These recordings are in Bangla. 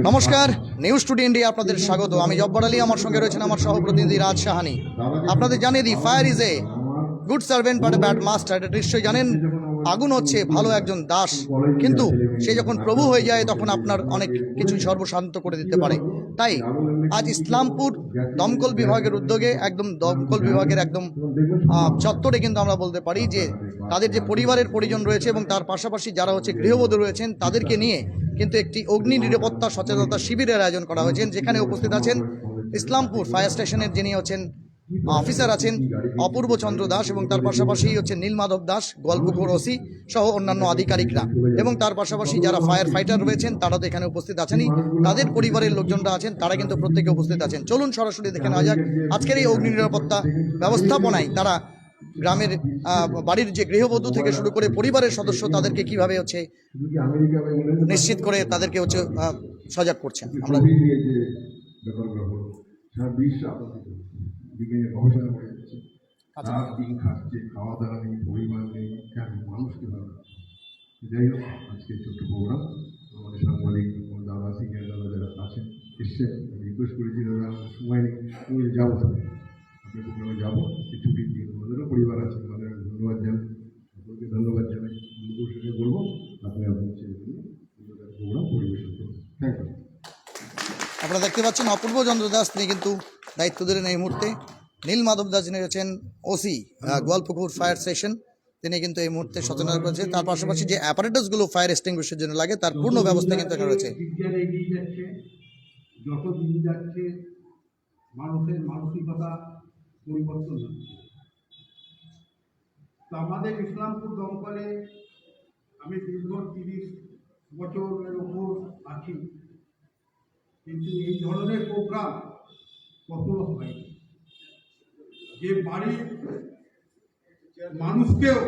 নমস্কার, নিউজ টুডে ইন্ডিয়া আপনাদের স্বাগত। আমি জব্বার আলী, আমার সঙ্গে রয়েছেন আমার সহপ্রতিনিধি রাজ সাহানি। আপনাদের জানিয়ে দিই, fire is a good servant but a bad master. এটা নিশ্চয়ই জানেন। আগুন হচ্ছে ভালো একজন দাস, কিন্তু সে যখন প্রভু হয়ে যায় তখন আপনার অনেক কিছুই সর্বশান্ত করে দিতে পারে। তাই আজ ইসলামপুর দমকল বিভাগের উদ্যোগে, একদম দমকল বিভাগের একদম চত্বরে কিন্তু আমরা বলতে পারি যে তাদের যে পরিবারের পরিজন রয়েছে এবং তার পাশাপাশি যারা হচ্ছে গৃহবধূ রয়েছেন তাদেরকে নিয়ে কিন্তু একটি অগ্নি নিরাপত্তা সচেতনতা শিবিরের আয়োজন করা হয়েছে, যেখানে উপস্থিত আছেন ইসলামপুর ফায়ার স্টেশনের যিনি হচ্ছেন অফিসার আছেন অপূর্ব চন্দ্র দাস, এবং তার পাশাপাশি হচ্ছে নীলমাধব দাস, গোয়ালপুকুর ওসি সহ অন্যান্য আধিকারিকরা, এবং তার পাশাপাশি যারা ফায়ার ফাইটার রয়েছেন তারা তো এখানে উপস্থিত আছেনই। তাদের পরিবারের লোকজনরা আছেন, তারা কিন্তু প্রত্যেকে উপস্থিত আছেন। চলুন সরাসরি দেখে নেওয়া যাক আজকের এই অগ্নি নিরাপত্তা ব্যবস্থাপনায় তারা গ্রামের বাড়ির যে গৃহবধূ থেকে শুরু করে পরিবারের সদস্য তাদেরকে কিভাবে হচ্ছে নিশ্চিত করে তাদেরকে হচ্ছে সজাগ করছেন। আমরা গবেষণা করে যাচ্ছে, রাত দিন খাচ্ছে, খাওয়া দাওয়া নেই, পরিবার নেই, কেন মানুষ কীভাবে। যাই হোক, আজকে ছোট্ট প্রোগ্রাম আমাদের সাংবাদিক দাদা, সিনিয়র দাদা যারা আছেন এসছেন, আমি রিকোয়েস্ট করেছি দাদা সময় নেই, আমি যাবো স্যার আপনি প্রোগ্রামে যাবো, ছুটির দিন আমাদেরও পরিবার আছে, আমাদের ধন্যবাদ জানাই, সকলকে ধন্যবাদ জানাই। বন্ধুদের সঙ্গে বলবো আপনি আপনার প্রোগ্রাম পরিবেশন করুন। Thank you. আপনারা দেখতে পাচ্ছেন অপূর্ব চন্দ্র দাস, তিনি কিন্তু দায়িত্ব দিলেন এই মুহূর্তে। নীলমাধব দাস যিনি রয়েছেন ওসি গোয়ালপুকুর ফায়ার স্টেশন, তিনি কিন্তু এই মুহূর্তে সচেতন করেছেন। তার পাশাপাশি যে অ্যাপারেটাসগুলো ফায়ার এক্সটিংগুইশের জন্য লাগে তার পূর্ণ ব্যবস্থা কিন্তু এখানে রয়েছে। যত দিন যাচ্ছে মানুষের মানসিকতা পরিবর্তন হচ্ছে। তো আমাদের ইসলামপুর দমকলে আমি দীর্ঘ 30 বছরের উপর আছি, কিন্তু এই ধরনের প্রোগ্রাম কখনো হয়নি যে বাড়ির মানুষকেও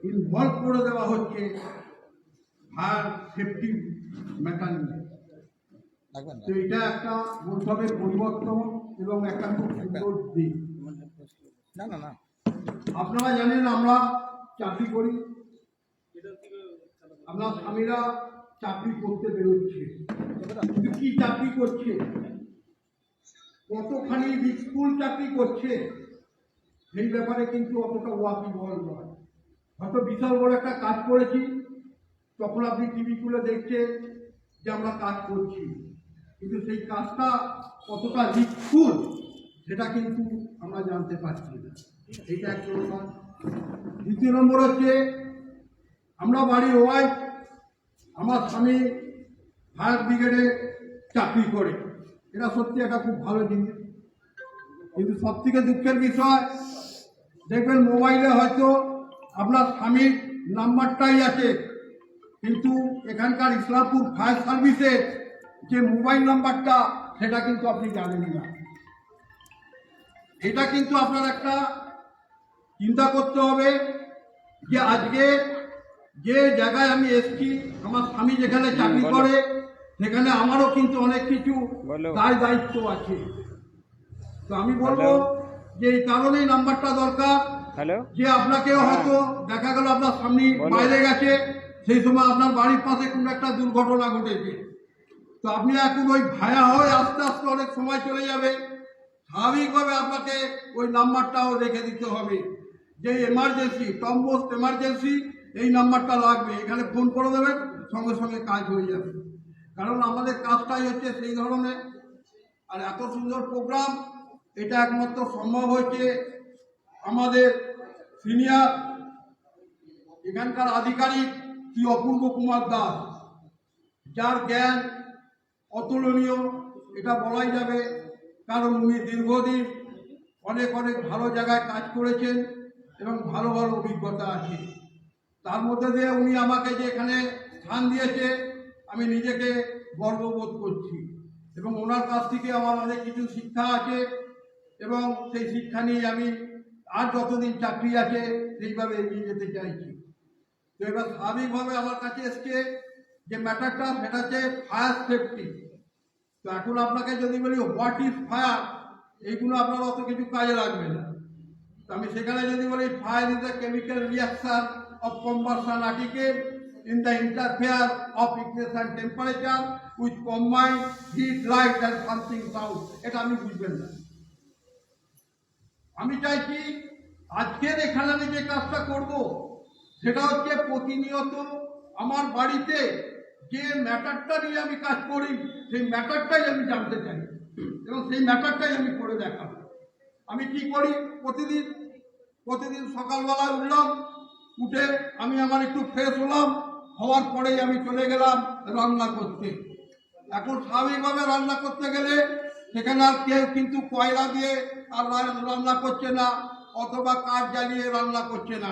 ইনভলভ করে দেওয়া হচ্ছে ফায়ার সেফটি মেকানিজম। তো এটা একটা বৈষম্যের পরিবর্তন এবং একটা খুব সুন্দর দিক। আপনারা জানেন আমরা চাকরি করি, আপনার স্বামীরা চাকরি করতে বেরোচ্ছে, কিন্তু কি চাকরি করছে, কতখানি স্কুল চাকরি করছে সেই ব্যাপারে কিন্তু অতটা ওয়াকিবহল নয়। হয়তো বিশাল বড় একটা কাজ করেছি, তখন আপনি টিভি খুলে দেখছেন যে আমরা কাজ করছি, কিন্তু সেই কাজটা কতটা রিস্কফুল সেটা কিন্তু আমরা জানতে পারছি না। এইটা এক নম্বর। দ্বিতীয় নম্বর হচ্ছে আমরা বাড়ির ওয়াইফ, আমার স্বামী ফায়ার ব্রিগেডে চাকরি করে, এটা সত্যি একটা খুব ভালো জিনিস। কিন্তু সব থেকে দুঃখের বিষয়, দেখবেন মোবাইলে হয়তো আপনার স্বামীর নাম্বারটাই আছে, কিন্তু এখানকার ইসলামপুর ফায়ার সার্ভিসের যে মোবাইল নাম্বারটা সেটা কিন্তু আপনি জানেন না। এটা কিন্তু আপনার একটা চিন্তা করতে হবে যে আজকে যে জায়গায় আমি এসছি, আমার স্বামী যেখানে চাকরি করে সেখানে আমারও কিন্তু অনেক কিছু দায় দায়িত্ব আছে। তো আমি বলবো যে এই কারণেই নাম্বারটা দরকার, যে আপনাকে হয়তো দেখা গেল আপনার স্বামী বাইরে গেছে, সেই সময় আপনার বাড়ির পাশে কোনো একটা দুর্ঘটনা ঘটেছে, তো আপনি এখন ওই ভায়া হয়ে আস্তে আস্তে অনেক সময় চলে যাবে, স্বাভাবিকভাবে আপনাকে ওই নাম্বারটাও রেখে দিতে হবে যে এমার্জেন্সি, টপমোস্ট এমার্জেন্সি এই নাম্বারটা লাগবে, এখানে ফোন করে দেবেন, সঙ্গে সঙ্গে কাজ হয়ে যাবে। কারণ আমাদের কাজটাই হচ্ছে সেই ধরনের। আর এত সুন্দর প্রোগ্রাম, এটা একমাত্র সম্ভব হয়েছে আমাদের সিনিয়র এখানকার আধিকারিক শ্রী অপূর্ব কুমার দাস, যার জ্ঞান অতুলনীয়, এটা বলাই যাবে। কারণ উনি দীর্ঘদিন অনেক অনেক ভালো জায়গায় কাজ করেছেন এবং ভালো ভালো অভিজ্ঞতা আছে। তার মধ্যে দিয়ে উনি আমাকে যে এখানে স্থান দিয়েছে, আমি নিজেকে গর্ববোধ করছি এবং ওনার কাছ থেকে আমার অনেক কিছু শিক্ষা আছে এবং সেই শিক্ষা নিয়ে আমি আর যতদিন চাকরি আছে সেইভাবে এগিয়ে যেতে চাইছি। তো এবার স্বাভাবিকভাবে আমার কাছে এসছে যে ম্যাটারটা, সেটা হচ্ছে ফায়ার সেফটি। তো এখন আপনাকে যদি বলি হোয়াট ইজ ফায়ার, এইগুলো আপনার অত কিছু কাজে লাগবে না। তো আমি সেখানে যদি বলি fire is a chemical reaction of combustion article in the interfere of thickness and temperature which combine heat, light and something sound. এটা আমি বুঝবেন না। আমি চাইছি আজকের এখানে আমি যে কাজটা করব সেটা হচ্ছে প্রতিনিয়ত আমার বাড়িতে যে ম্যাটারটা নিয়ে আমি কাজ করি সেই ম্যাটারটাই আমি জানতে চাই এবং সেই ম্যাটারটাই আমি করে দেখাবো। আমি কি করি, প্রতিদিন সকালবেলায় উঠলাম, উঠে আমি আমার একটু ফ্রেশ হলাম, হওয়ার পরেই আমি চলে গেলাম রান্না করতে। এখন স্বাভাবিকভাবে রান্না করতে গেলে সেখানে আর কেউ কিন্তু কয়লা দিয়ে আর রান্না করছে না অথবা কাঠ জ্বালিয়ে রান্না করছে না।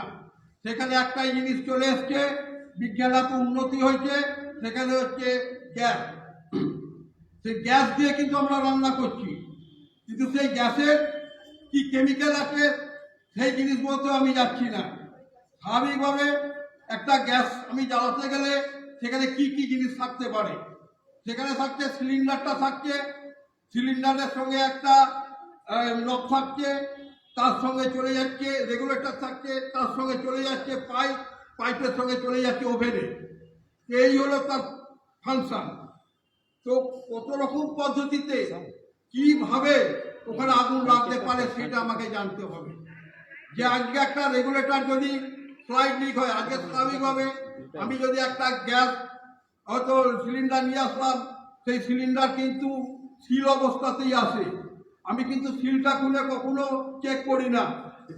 সেখানে একটাই জিনিস চলে এসছে, বিজ্ঞান এত উন্নতি হয়েছে, সেখানে হচ্ছে গ্যাস। সেই গ্যাস দিয়ে কিন্তু আমরা রান্না করছি, কিন্তু সেই গ্যাসের কি কেমিক্যাল আছে সেই জিনিসগুলো তো আমি যাচ্ছি না। স্বাভাবিকভাবে একটা গ্যাস আমি জ্বালাতে গেলে সেখানে কি কি জিনিস থাকতে পারে, সেখানে থাকছে সিলিন্ডারটা থাকছে, সিলিন্ডারের সঙ্গে একটা নব থাকছে, তার সঙ্গে চলে যাচ্ছে রেগুলেটর থাকছে, তার সঙ্গে চলে যাচ্ছে পাইপের সঙ্গে চলে যাচ্ছে ওভেনে। এই হলো তার ফাংশন। তো কত রকম পদ্ধতিতে কিভাবে ওখানে আগুন লাগতে পারে সেটা আমাকে জানতে হবে। যে আজকে একটা রেগুলেটর যদি স্লাইড লিক হয়, আজকে স্বাভাবিকভাবে আমি যদি একটা গ্যাস হয়তো সিলিন্ডার নিয়ে আসলাম, সেই সিলিন্ডার কিন্তু সিল অবস্থাতেই আসে। আমি কিন্তু সিলটা খুলে কখনো চেক করি না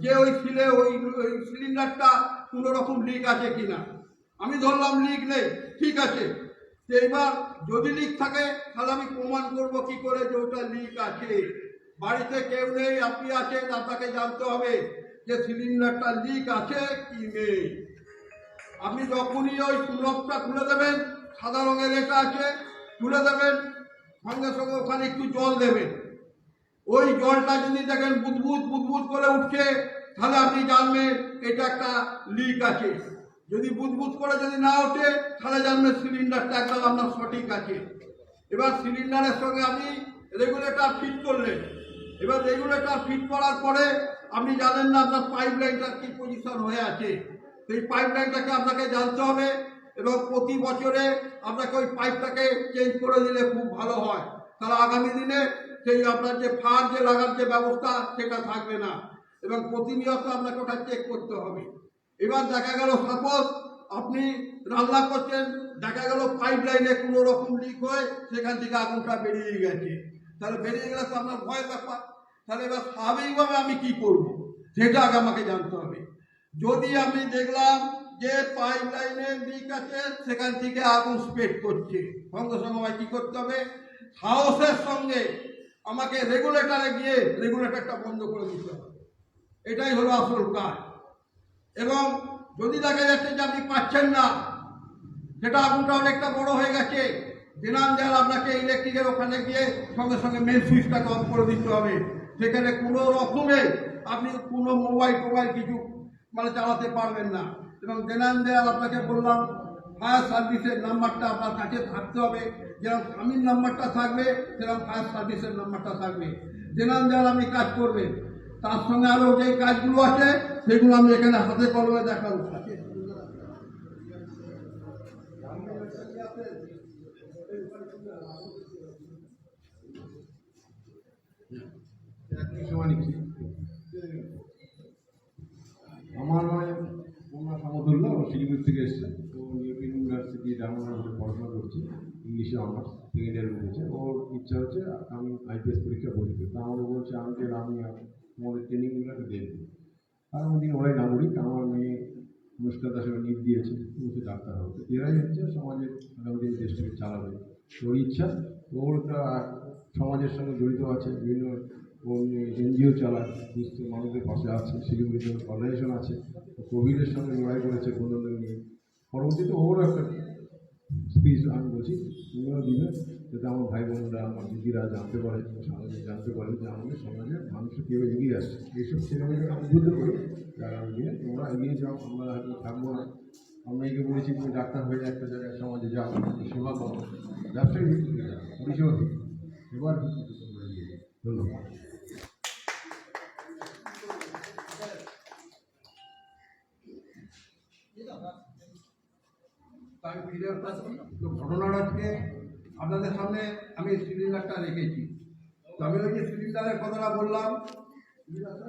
যে ওই সিলে ওই সিলিন্ডারটা কোনো রকম লিক আছে কিনা। আমি ধরলাম লিক নেই, ঠিক আছে। এবার যদি লিক থাকে তাহলে আমি প্রমাণ করব কি করে যে ওটা লিক আছে। বাড়িতে কেউ নেই, আপনি আছেন, আপনাকে জানতে হবে যে সিলিন্ডারটা লিক আছে কি নেই। আপনি যখনই ওই নবটা খুলে দেবেন, সাদা রঙের লেখা আছে, খুলে দেবেন, সঙ্গে সঙ্গে ওখানে একটু জল দেবেন। ওই জলটা যদি দেখেন বুদবুদ করে উঠছে তাহলে আপনি জানবেন এটা একটা লিক আছে। যদি বুদবুদ করে যদি না ওঠে তাহলে জানবেন সিলিন্ডারটা একদম আপনার সঠিক আছে। এবার সিলিন্ডারের সঙ্গে আপনি রেগুলেটর ফিট করলেন। এবার রেগুলেটর ফিট করার পরে আপনি জানেন না আপনার পাইপ লাইনটার কি পজিশন হয়ে আছে। সেই পাইপ লাইনটাকে আপনাকে জানতে হবে এবং প্রতি বছরে আপনাকে ওই পাইপটাকে চেঞ্জ করে দিলে খুব ভালো হয়। তাহলে আগামী দিনে সেই আপনার যে ফার যে লাগার যে ব্যবস্থা সেটা থাকবে না এবং প্রতিনিয়ত আপনাকে ওটা চেক করতে হবে। এবার দেখা গেল সাপোজ আপনি রান্না করছেন, দেখা গেল পাইপ লাইনে কোনো রকম লিক হয়ে সেখান থেকে আগুনটা বেরিয়ে গেছে। তাহলে বেরিয়ে গেলে তো আপনার ভয়ের ব্যাপার। তাহলে এবার স্বাভাবিকভাবে আমি কি করব সেটা আগে আমাকে জানতে হবে। যদি আমি দেখলাম যে পাইপ লাইনে লিক আছে, সেখান থেকে আগুন স্প্রেড করছে, সঙ্গে সঙ্গে আমায় কি করতে হবে, সাহসের সঙ্গে আমাকে রেগুলেটরে গিয়ে রেগুলেটরটা বন্ধ করে দিতে হবে। এটাই হলো আসল কাজ। এবং যদি দেখা যাচ্ছে যে আপনি পাচ্ছেন না, সেটা আগুনটা অনেকটা বড় হয়ে গেছে, দিনান দেন আপনাকে ইলেকট্রিকের ওখানে গিয়ে সঙ্গে সঙ্গে মেন সুইচটাকে অফ করে দিতে হবে। সেখানে কোনো রকমে আপনি কোনো মোবাইল কিছু চালাতে পারবেন না। এবং দিনান দেন আপনাকে বললাম ফায়ার সার্ভিসের নাম্বারটা আপনার কাছে থাকতে হবে। যেরকম স্বামীর নাম্বারটা থাকবে সেরকম ফায়ার সার্ভিসের নাম্বারটা থাকবে। দিনান দেন আপনি কাজ করবেন, তার সঙ্গে আরও যে কাজগুলো আছে সেগুলো আমি এখানে হাতে কলমে দেখাবো। আমার কন্যা সমতুল্য শিলিগুড়ি থেকে এসছে। ও নিউটন ইউনিভার্সিটি রামনাথে পড়াশোনা করছে, ইংলিশে অনার্স সেকেন্ড ইয়ার উঠেছে। ওর ইচ্ছা হচ্ছে আমি আইপিএস পরীক্ষা বসবে। তা আমাকে বলছে আমি আমাদের ট্রেনিংগুলোকে দেখবো। আগামী দিন ওরাই নাগরিক। আমার মেয়ে অনুষ্কা দাসের নিট দিয়েছে, সে ডাক্তার হবে। এরাই হচ্ছে সমাজের আগামী দিন দেশটাকে চালাবে। ওর ইচ্ছা, ওর সমাজের সঙ্গে জড়িত আছে, বিভিন্ন এনজিও চালায়, সুস্থ মানুষদের পাশে আছে, শিলিগুড়িতে অর্গানাইজেশন আছে, কোভিডের সঙ্গে লড়াই করেছে বন্ধুদের নিয়ে। পরবর্তীতে ওরও একটা স্পিচ আমি বলছি তুমিও দিবে, যাতে আমার ভাই বোনরা আমার দিদিরা জানতে পারে, সমাজে জানতে পারে যে আমাদের সমাজে মানুষের কীভাবে এগিয়ে আসছে। এইসব ছেলেমেয়েকে আমি উদ্বুদ্ধ করি আগামী দিনে তোমরা এগিয়ে যাও, আমরা হয়তো থাকবো না। আমি একে বলেছি তুমি ডাক্তার হয়ে একটা জায়গায় সমাজে যাও, সেবা করো, ব্যবসায়ী ভিত্তিতে যাও, পরিষেবা ভিত্তিক, এবার ভিত্তিতে তোমরা এগিয়ে যাও। ধন্যবাদ। ঘটনাটা হচ্ছে আপনাদের সামনে আমি সিলিন্ডারটা রেখেছি। তো আমি ওই যে সিলিন্ডারের কথাটা বললাম, সিলিন্ডারটা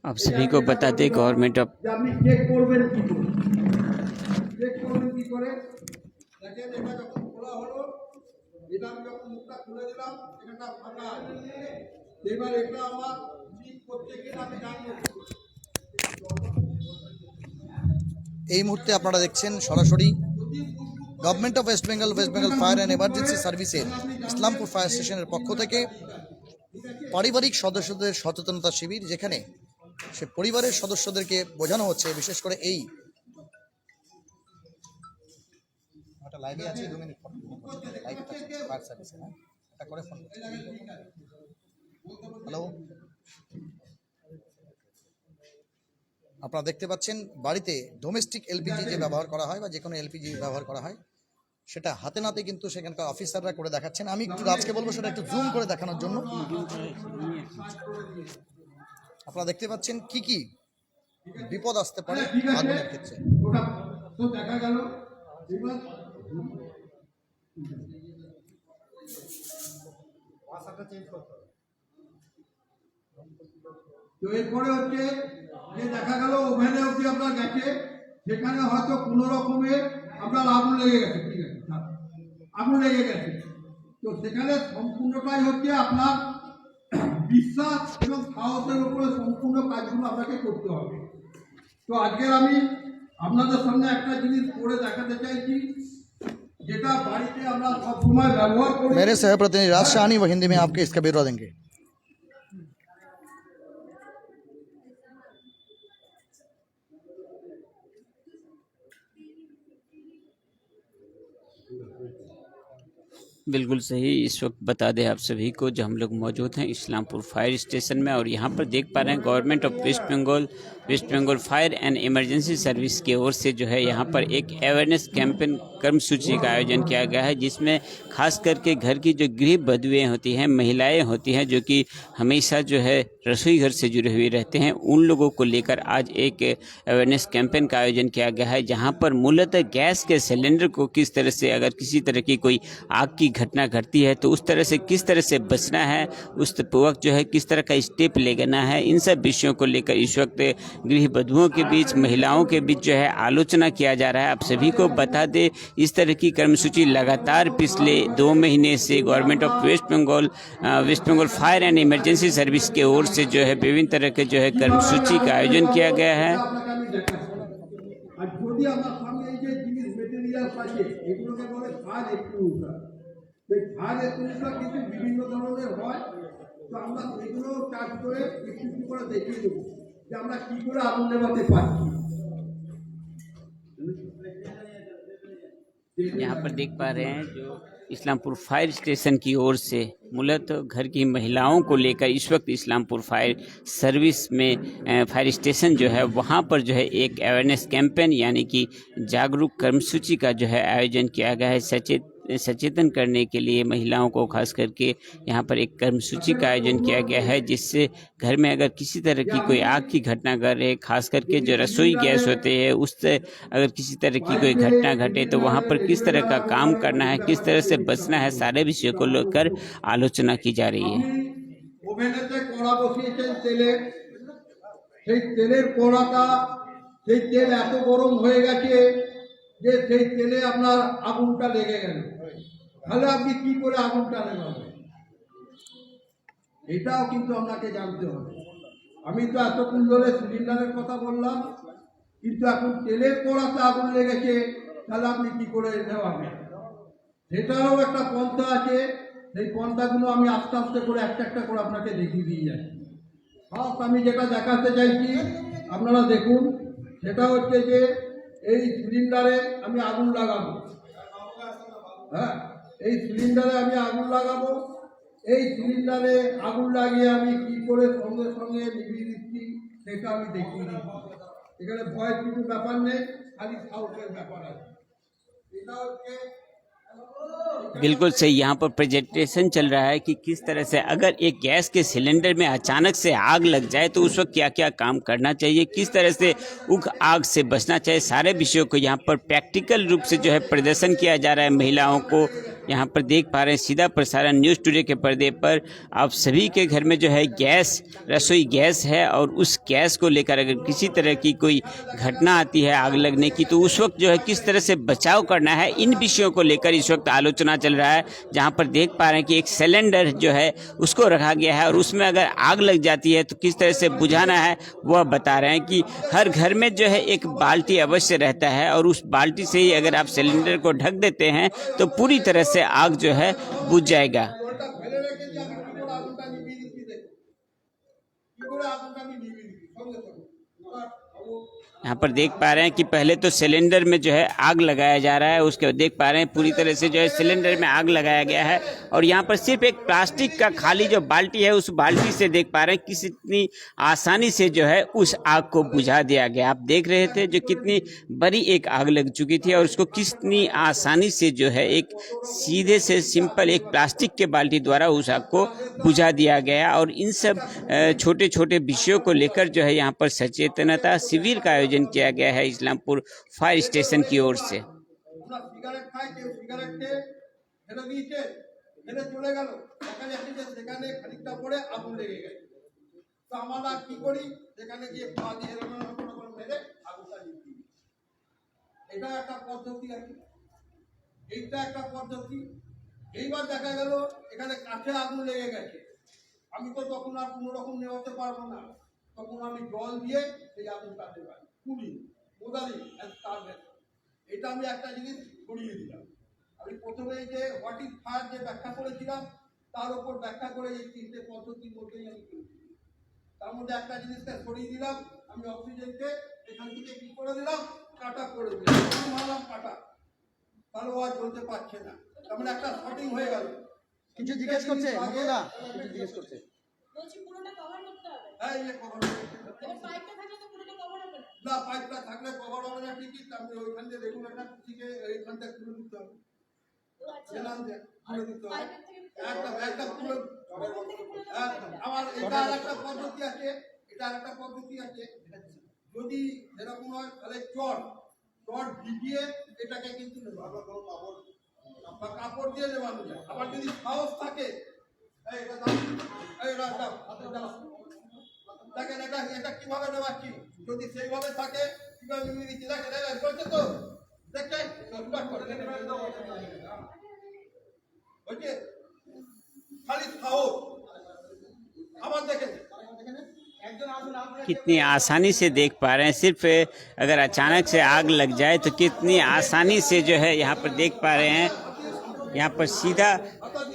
आप सभी को बता दें गवर्नमेंट ऑफ যে আপনি চেক করবেন কি করে, চেক করবেন কি করে। দেখেন এটা যখন খোলা হলো, এটা আমি যখন মুখটা খুলে দিলাম, এটা ফাঁকা আছে। এবার এটা আমার ঠিক করতে গেলে আমি জানবো। এই মুহূর্তে আপনারা দেখছেন সরাসরি government of West Bengal fire and emergency সার্ভিসের ইসলামপুর ফায়ার স্টেশনের পক্ষ থেকে পারিবারিক সদস্যদের সচেতনতা শিবির, যেখানে সে পরিবারের সদস্যদেরকে বোঝানো হচ্ছে, বিশেষ করে এই লাইভে আছে 2 মিনিট লাইভ ফায়ার সার্ভিসে না এটা করে ফোন করছি। হ্যালো, আপনারা দেখতে পাচ্ছেন বাড়িতে ডোমেস্টিক এলপিজি যে ব্যবহার করা হয় বা যে কোনো এলপিজি ব্যবহার করা হয়, সেটা হাতে নাতে কিন্তু সেখানকার অফিসাররা করে দেখাচ্ছেন। আমি একটু রাজকে বলবো সেটা একটু জুম করে দেখানোর জন্য। আপনারা দেখতে পাচ্ছেন কি কি বিপদ আসতে পারে আগুনের ক্ষেত্রে। ওটা তো দেখা গেল। এবার তো এরপরে হচ্ছে যে দেখা গেল ওভেনে অব্দি আপনার গেছে, সেখানে হয়তো কোনো রকমের আপনার আগুন লেগে গেছে, ঠিক আছে, আগুন লেগে গেছে। তো সেখানে সম্পূর্ণটাই হচ্ছে আপনার বিশ্বাস এবং সাহসের উপরে সম্পূর্ণ কাজগুলো আপনাকে করতে হবে। তো আজকের আমি আপনাদের সামনে একটা জিনিস করে দেখাতে চাইছি, যেটা বাড়িতে আমরা সবসময় ব্যবহার করি। मेरे सह प्रतिनिधि राज शाहनी वो हिंदी में आपके इसका ब्यौरा देंगे। बिल्कुल सही। इस वक्त बता दें आप सभी को जो हम लोग मौजूद हैं इस्लामपुर फायर स्टेशन में, और यहाँ पर देख पा रहे हैं government of West Bengal fire and emergency service की ओर से जो है यहाँ पर एक अवेयरनेस कैंपेन कर्मसूची का आयोजन किया गया है, जिसमें खास करके घर की जो गृह बधुएं होती हैं, महिलाएं होती हैं, जो कि हमेशा जो है रसोई घर से जुड़े हुए रहते हैं, उन लोगों को लेकर आज एक अवेयरनेस कैंपेन का आयोजन किया गया है, जहाँ पर मूलतः गैस के सिलेंडर को किस तरह से, अगर किसी तरह की कोई आग की घटना घटती है तो उस तरह से किस तरह से बचना है, उस वक्त जो है किस तरह का स्टेप लेना है, इन सब विषयों को लेकर इस वक्त गृह बधुओं के बीच, महिलाओं के बीच जो है आलोचना किया जा रहा है। आप सभी को बता दें इस तरह की कर्मसूची लगातार पिछले 2 महीने से government of West Bengal fire and emergency service के ओर से जो है विभिन्न तरह के जो है कर्मसूची का आयोजन किया गया है। আর যদি আমার সামনে এই যে জিনিস মেটেরিয়াল আছে, এগুলোকে বলে ফায়ার এক্সটিংগুইশার। এই ফায়ার এক্সটিংগুইশার কিন্তু বিভিন্ন ধরনের হয়। তো আমরা এগুলো চার্জ করে একটু করে দেখিয়ে দেবো যে আমরা কি করে আগুন নেভাতে পারি। यहाँ पर देख पा रहे हैं जो इस्लामपुर फायर स्टेशन की ओर से मूलतः घर की महिलाओं को लेकर इस वक्त इस्लामपुर फायर सर्विस में फायर स्टेशन जो है वहाँ पर जो है एक अवेयरनेस कैंपेन यानी कि जागरूक कर्मसूची का जो है आयोजन किया गया है। सचेतन करने के लिए महिलाओं को खास करके यहाँ पर एक कर्मसूची का आयोजन किया गया है, जिससे घर में अगर किसी तरह की कोई आग की घटना घट रही, खास करके जो रसोई गैस होते हैं उससे अगर किसी तरह की कोई घटना घटे तो वहाँ पर किस तरह का काम करना है, किस तरह से बचना है, सारे विषयों को लेकर आलोचना की जा रही है। ওভেনেতে কড়া বসিয়েছেন তেলের, সেই তেলের কড়াটা, সেই তেল এত গরম হয়ে গেছে যে সেই তেলে আপনার আগুনটা লেগে গেল। তাহলে আপনি কি করে আগুনটা নেভাবেন, এটাও কিন্তু আপনাকে জানতে হবে। আমি তো এতক্ষণ ধরে সিলিন্ডারের কথা বললাম, কিন্তু এখন তেলের কড়াতে আগুন লেগেছে, তাহলে আপনি কি করে নেভাবেন, সেটারও একটা পন্থা আছে। সেই পন্থাগুলো আমি আস্তে আস্তে করে একটা একটা করে আপনাকে দেখিয়ে দিয়ে যাচ্ছি। ফার্স্ট আমি যেটা দেখাতে চাইছি আপনারা দেখুন, সেটা হচ্ছে যে এই সিলিন্ডারে আমি আগুন লাগাবো। হ্যাঁ, এই সিলিন্ডারে আমি আগুন লাগাবো। এই সিলিন্ডারে আগুন লাগিয়ে আমি কি করে সঙ্গে সঙ্গে নিভিয়ে দিচ্ছি সেটা আমি দেখিয়ে দিচ্ছি। এখানে ভয়ের কিছু ব্যাপার নেই, খালি সাহসের ব্যাপার আছে। এটা হচ্ছে बिल्कुल सही। यहाँ पर प्रेजेंटेशन चल रहा है कि किस तरह से अगर एक गैस के सिलेंडर में अचानक से आग लग जाए तो उस वक्त क्या क्या काम करना चाहिए, किस तरह से उस आग से बचना चाहिए, सारे विषयों को यहाँ पर प्रैक्टिकल रूप से जो है प्रदर्शन किया जा रहा है। महिलाओं को यहाँ पर देख पा रहे हैं, सीधा प्रसारण न्यूज़ टुडे के पर्दे पर। आप सभी के घर में जो है गैस, रसोई गैस है और उस गैस को लेकर अगर किसी तरह की कोई घटना आती है आग लगने की तो उस वक्त जो है किस तरह से बचाव करना है, इन विषयों को लेकर इस वक्त आलोचना चल रहा है। जहाँ पर देख पा रहे हैं कि एक सिलेंडर जो है उसको रखा गया है और उसमें अगर आग लग जाती है तो किस तरह से बुझाना है वह बता रहे हैं कि हर घर में जो है एक बाल्टी अवश्य रहता है और उस बाल्टी से ही अगर आप सिलेंडर को ढक देते हैं तो पूरी तरह से आग जो है बुझ जाएगा। জলটা ফেলে রেখেছি আমি কি করে আগুনটা নিভিয়ে দিচ্ছি দেখো কি করে আগুনটা আমি নিভিয়ে দিচ্ছি সঙ্গে সঙ্গে এবার यहाँ पर देख पा रहे हैं कि पहले तो सिलेंडर में जो है आग लगाया जा रहा है, उसके बाद देख पा रहे हैं पूरी तरह से जो है सिलेंडर में आग लगाया गया है और यहाँ पर सिर्फ एक प्लास्टिक का खाली जो बाल्टी है उस बाल्टी से देख पा रहे हैं कितनी आसानी से जो है उस आग को बुझा दिया गया। आप देख रहे थे जो कितनी बड़ी एक आग लग चुकी थी और उसको कितनी आसानी से जो है एक सीधे से सिंपल एक प्लास्टिक के बाल्टी द्वारा उस आग को बुझा दिया गया। और इन सब छोटे छोटे विषयों को लेकर जो है यहाँ पर सचेतनता शिविर का आयोजन किया गया है इस्लामपुर फायर स्टेशन की ओर से। আমরা সিগারেট খাই কেউ সিগারেট খেয়ে ফেলে দিয়েছে ফেলে চলে গেল দেখা যাচ্ছে যে সেখানে খানিকটা পরে আগুন লেগে গেছে তো আমরা কি করি সেখানে গিয়ে পা দিয়ে এরকম করে মেরে আগুনটা নিভিয়ে দিই। এটা একটা পদ্ধতি আছে এইটা একটা পদ্ধতি। এইবার দেখা গেল এখানে কাছে আগুন লেগে গেছে আমি তো তখন আর কোনো রকম নেওয়াতে পারবো না তখন আমি জল দিয়ে সেই আগুনটা নেবাই কুড়ি কোদালি তার এটা আমি একটা জিনিস ঘুরিয়ে দিলাম। আমি প্রথমে যে হোয়াট ইজ ফায়ার যে ব্যাখ্যা করেছিলাম তার উপর ব্যাখ্যা করে এই তিনটে পদ্ধতির মধ্যেই আমি করেছি। তার মধ্যে একটা জিনিসটা সরিয়ে দিলাম আমি অক্সিজেনকে এখান থেকে কি করে দিলাম কাটা করে দিলাম মারলাম কাটা তাহলে ও আর চলতে পারছে না তার মানে একটা শর্টিং হয়ে গেল। কিছু জিজ্ঞেস করছে মমতা, কিছু জিজ্ঞেস করছে। বলছি পুরোটা কভার করতে হবে। হ্যাঁ এই কভার এবার পাইপটা থাকলে তো পুরোটা কভার হবে না। না পাইপটা থাকলে কভার হবে না ঠিকই আমি ওইখান থেকে রেগুলেটর থেকে এইখানটা খুলে দিতে হবে ও আচ্ছা। এলাম যে খুলে দিতে হবে পাইপের থেকে একটা খুলে আমার এটা আরেকটা পদ্ধতি আছে এটা আরেকটা পদ্ধতি আছে যদি এরকম হয় তাহলে চট ভিজিয়ে এটাকে কিন্তু বা কাপড় দিয়ে নেওয়ানো যায়। আবার যদি সাহস থাকে এটা দাও এটা দাও হাতে দাও দেখেন এটা কিভাবে নেওয়াচ্ছি যদি সেইভাবে থাকে কিভাবে নিয়ে দিচ্ছি দেখেন বলছে তো দেখছে বলছে খালি সাহস আবার দেখেন कितनी आसानी से देख पा रहे हैं, सिर्फ अगर अचानक से आग लग जाए तो कितनी आसानी से जो है यहाँ पर देख पा रहे हैं। यहाँ पर सीधा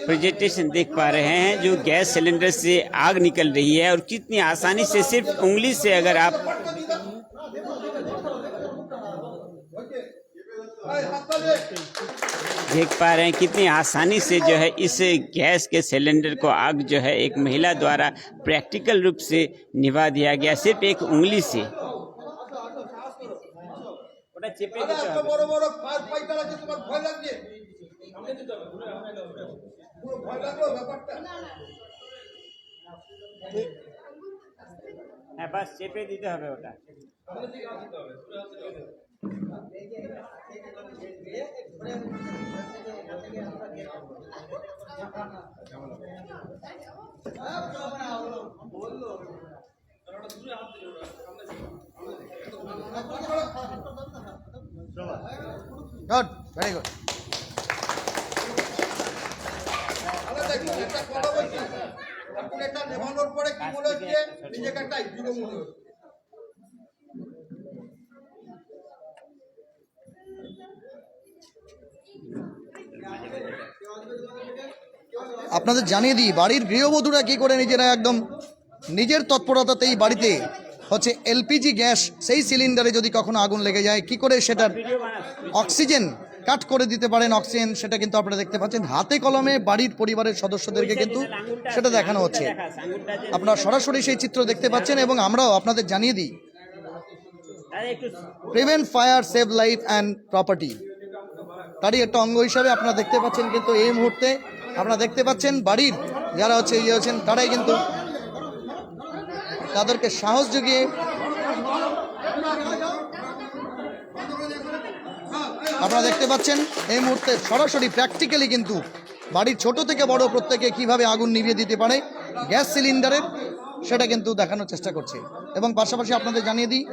प्रेजेंटेशन देख पा रहे हैं जो गैस सिलेंडर से आग निकल रही है और कितनी आसानी से सिर्फ उंगली से अगर आप देख पा रहे हैं कितनी आसानी से जो है इस गैस के सिलेंडर को आग जो है एक महिला द्वारा प्रैक्टिकल रूप से निभा दिया गया सिर्फ एक उंगली से। বড় বড় পাইপ আছে তোমার ভয় লাগছে ভয় লাগলো ব্যাপারটা হ্যাঁ বাস চেপে দিতে হবে ওটা। Good, very good. তাহলে দেখুন একটা কথা বলছি এখন এটা নেভানোর পরে কি মনে হচ্ছে নিজেকে একটা হিরো মনে হচ্ছে। আপনাদের জানিয়ে দিই বাড়ির গৃহবধূরা কি করে নিজেরা একদম নিজের তৎপরতাতেই বাড়িতে হচ্ছে এলপিজি গ্যাস সেই সিলিন্ডারে যদি কখনো আগুন লেগে যায় কি করে সেটার অক্সিজেন কাট করে দিতে পারেন অক্সিজেন সেটা কিন্তু আপনারা দেখতে পাচ্ছেন হাতে কলমে বাড়ির পরিবারের সদস্যদেরকে কিন্তু সেটা দেখানো হচ্ছে। আপনারা সরাসরি সেই চিত্র দেখতে পাচ্ছেন এবং আমরাও আপনাদের জানিয়ে দিই prevent fire save life and property. তারই একটা অঙ্গ হিসাবে আপনারা দেখতে পাচ্ছেন কিন্তু এই মুহূর্তে আপনারা দেখতে পাচ্ছেন বাড়ির যারা হচ্ছে ইয়ে হচ্ছেন তারাই কিন্তু তাদেরকে সাহস জুগিয়ে আপনারা দেখতে পাচ্ছেন এই মুহূর্তে সরাসরি প্র্যাকটিক্যালি কিন্তু বাড়ির ছোট থেকে বড় প্রত্যেকে কিভাবে আগুন নিভিয়ে দিতে পারে গ্যাস সিলিন্ডারের, সেটা কিন্তু দেখানোর চেষ্টা করছে। এবং পাশাপাশি আপনাদের জানিয়ে দিই,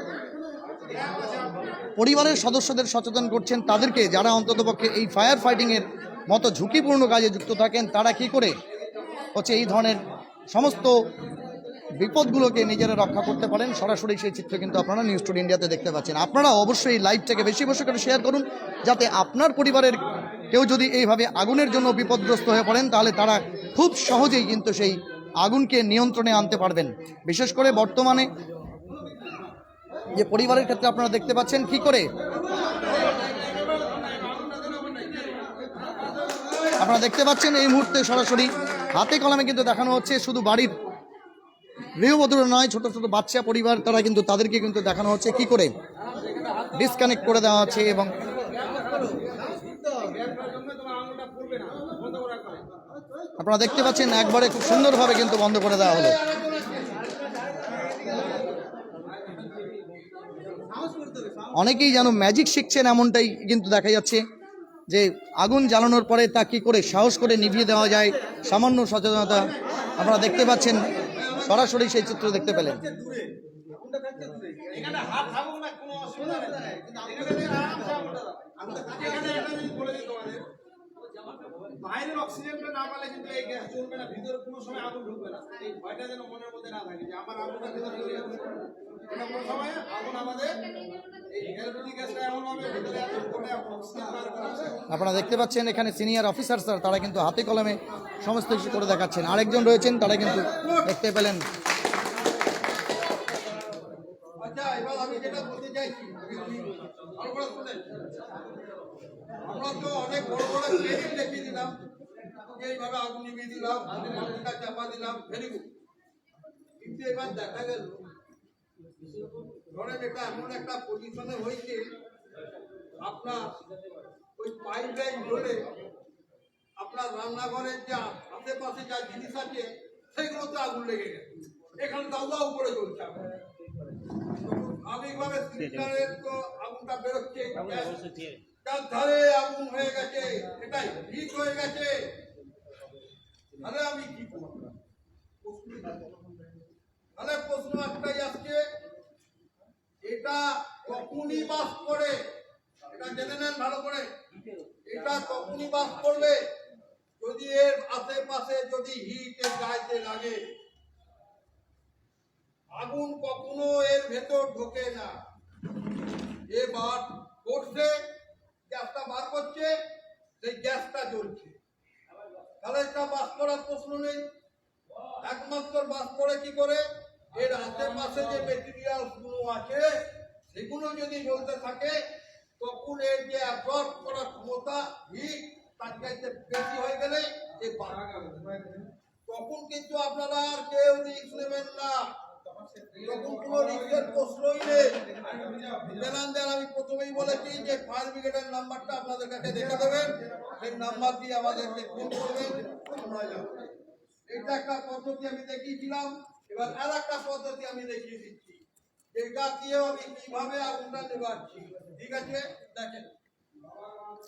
পরিবারের সদস্যদের সচেতন করছেন তাদেরকে, যারা অন্ততপক্ষে এই ফায়ার ফাইটিংয়ের মতো ঝুঁকিপূর্ণ কাজে যুক্ত থাকেন, তারা কি করে হচ্ছে এই ধরনের সমস্ত বিপদগুলোকে নিজেরা রক্ষা করতে পারেন। সরাসরি সেই চিত্র কিন্তু আপনারা নিউজ টুডে ইন্ডিয়াতে দেখতে পাচ্ছেন। আপনারা অবশ্যই এই লাইভটাকে বেশি বেশি করে শেয়ার করুন, যাতে আপনার পরিবারের কেউ যদি এইভাবে আগুনের জন্য বিপদগ্রস্ত হয়ে পড়েন, তাহলে তারা খুব সহজেই কিন্তু সেই আগুনকে নিয়ন্ত্রণে আনতে পারবেন। বিশেষ করে বর্তমানে যে পরিবারের ক্ষেত্রে আপনারা দেখতে পাচ্ছেন কি করে আপনারা দেখতে পাচ্ছেন এই মুহূর্তে সরাসরি হাতে কলমে কিন্তু দেখানো হচ্ছে। শুধু বাড়ির গৃহবধূরা নয়, ছোট ছোট বাচ্চা পরিবার, তারা কিন্তু তাদেরকে কিন্তু দেখানো হচ্ছে কি করে ডিসকানেক্ট করে দেওয়া হচ্ছে। এবং আপনারা দেখতে পাচ্ছেন একবারে খুব সুন্দরভাবে কিন্তু বন্ধ করে দেওয়া হলো। অনেকেই যেন ম্যাজিক শিখছেন এমনটাই কিন্তু দেখা যাচ্ছে, যে আগুন জ্বালানোর পরে তা কী করে সাহস করে নিভিয়ে দেওয়া যায়, সামান্য সচেতনতা। আপনারা দেখতে পাচ্ছেন সরাসরি সেই চিত্র দেখতে পেলেন। বাইরের অক্সিজেনটা না পেলে কিন্তু এই গ্যাস চলবে না, ভিতরে কোনো সময় আগুন ঢুকবে না। এই ভয়টা যেন মনের মধ্যে না থাকে যে আমার আগুনটা ভিতরে ঢুকে যাচ্ছে। এটা কোনো সময় আগুন আমাদের এই এলপিজি গ্যাসটা এমন হবে ভিতরে এত করে অক্সিজেন বার করা আছে। আপনারা দেখতে পাচ্ছেন এখানে সিনিয়র অফিসার স্যার, তারা কিন্তু হাতে কলমে সমস্ত কিছু করে দেখাচ্ছেন। আরেকজন রয়েছেন, তারা কিন্তু দেখতে পেলেন। আচ্ছা, এবার আমি যেটা বলতে চাইছি, আপনারা শুনেন, আমরা তো অনেক বড় বড় ট্রেনিং দেখিয়ে দিলাম, এইভাবে আগুন নিভিয়ে দিলাম, আগুনটা চাপা দিলাম, ভেরি গুড। কিন্তু এবার দেখা গেল ধরেন এটা এমন একটা পজিশনে হয়েছে, আপনার ওই পাইপ লাইন ধরে আপনার রান্নাঘরের যা আশেপাশে যা জিনিস আছে সেগুলোতে আগুন লেগে গেছে, এখানে দাউ দাউ করে চলছে আগুন। স্বাভাবিকভাবে সিলিন্ডারের তো আগুনটা বেরোচ্ছে, তার ধারে আগুন হয়ে গেছে, এটাই হিট হয়ে গেছে, তাহলে আমি কি করব? তাহলে প্রশ্ন একটাই আসছে, এটা কখনই বাস করে, এটা জেনে নেন ভালো করে, এটা কখনই বাস করবে যদি এর আশেপাশে যদি হিট এর গায়েতে লাগে। আগুন কখনো এর ভেতর ঢোকে না, এবার করছে গ্যাসটা বার করছে, সেই গ্যাসটা জ্বলছে, তাহলে এটা বাস করার প্রশ্ন নেই। একমাত্র বাস করে কি করে, এর আশেপাশে যে মেটেরিয়াল গুলো আছে সেগুলো যদি জ্বলতে থাকে, তখন এর যে অ্যাবজর্ব করার ক্ষমতা হিট তার চাইতে বেশি হয়ে গেলে এ বাড়া গেল, তখন কিন্তু আপনারা আর কেউ রিস্ক নেবেন না, তখন কোনো রিস্কের প্রশ্নই নেই। আমি প্রথমেই বলেছি যে ফায়ার ব্রিগেডের নাম্বারটা আপনাদের কাছে দেখে দেবেন, সেই নাম্বার দিয়ে আমাদেরকে ফোন করবেন, আমরা যাবো। এটা একটা পদ্ধতি আমি দেখিয়েছিলাম, এবার আর একটা পদ্ধতি আমি দেখিয়ে দিচ্ছি, এটা দিয়েও আমি কিভাবে আগুনটা নেভাচ্ছি। ঠিক আছে, দেখেন।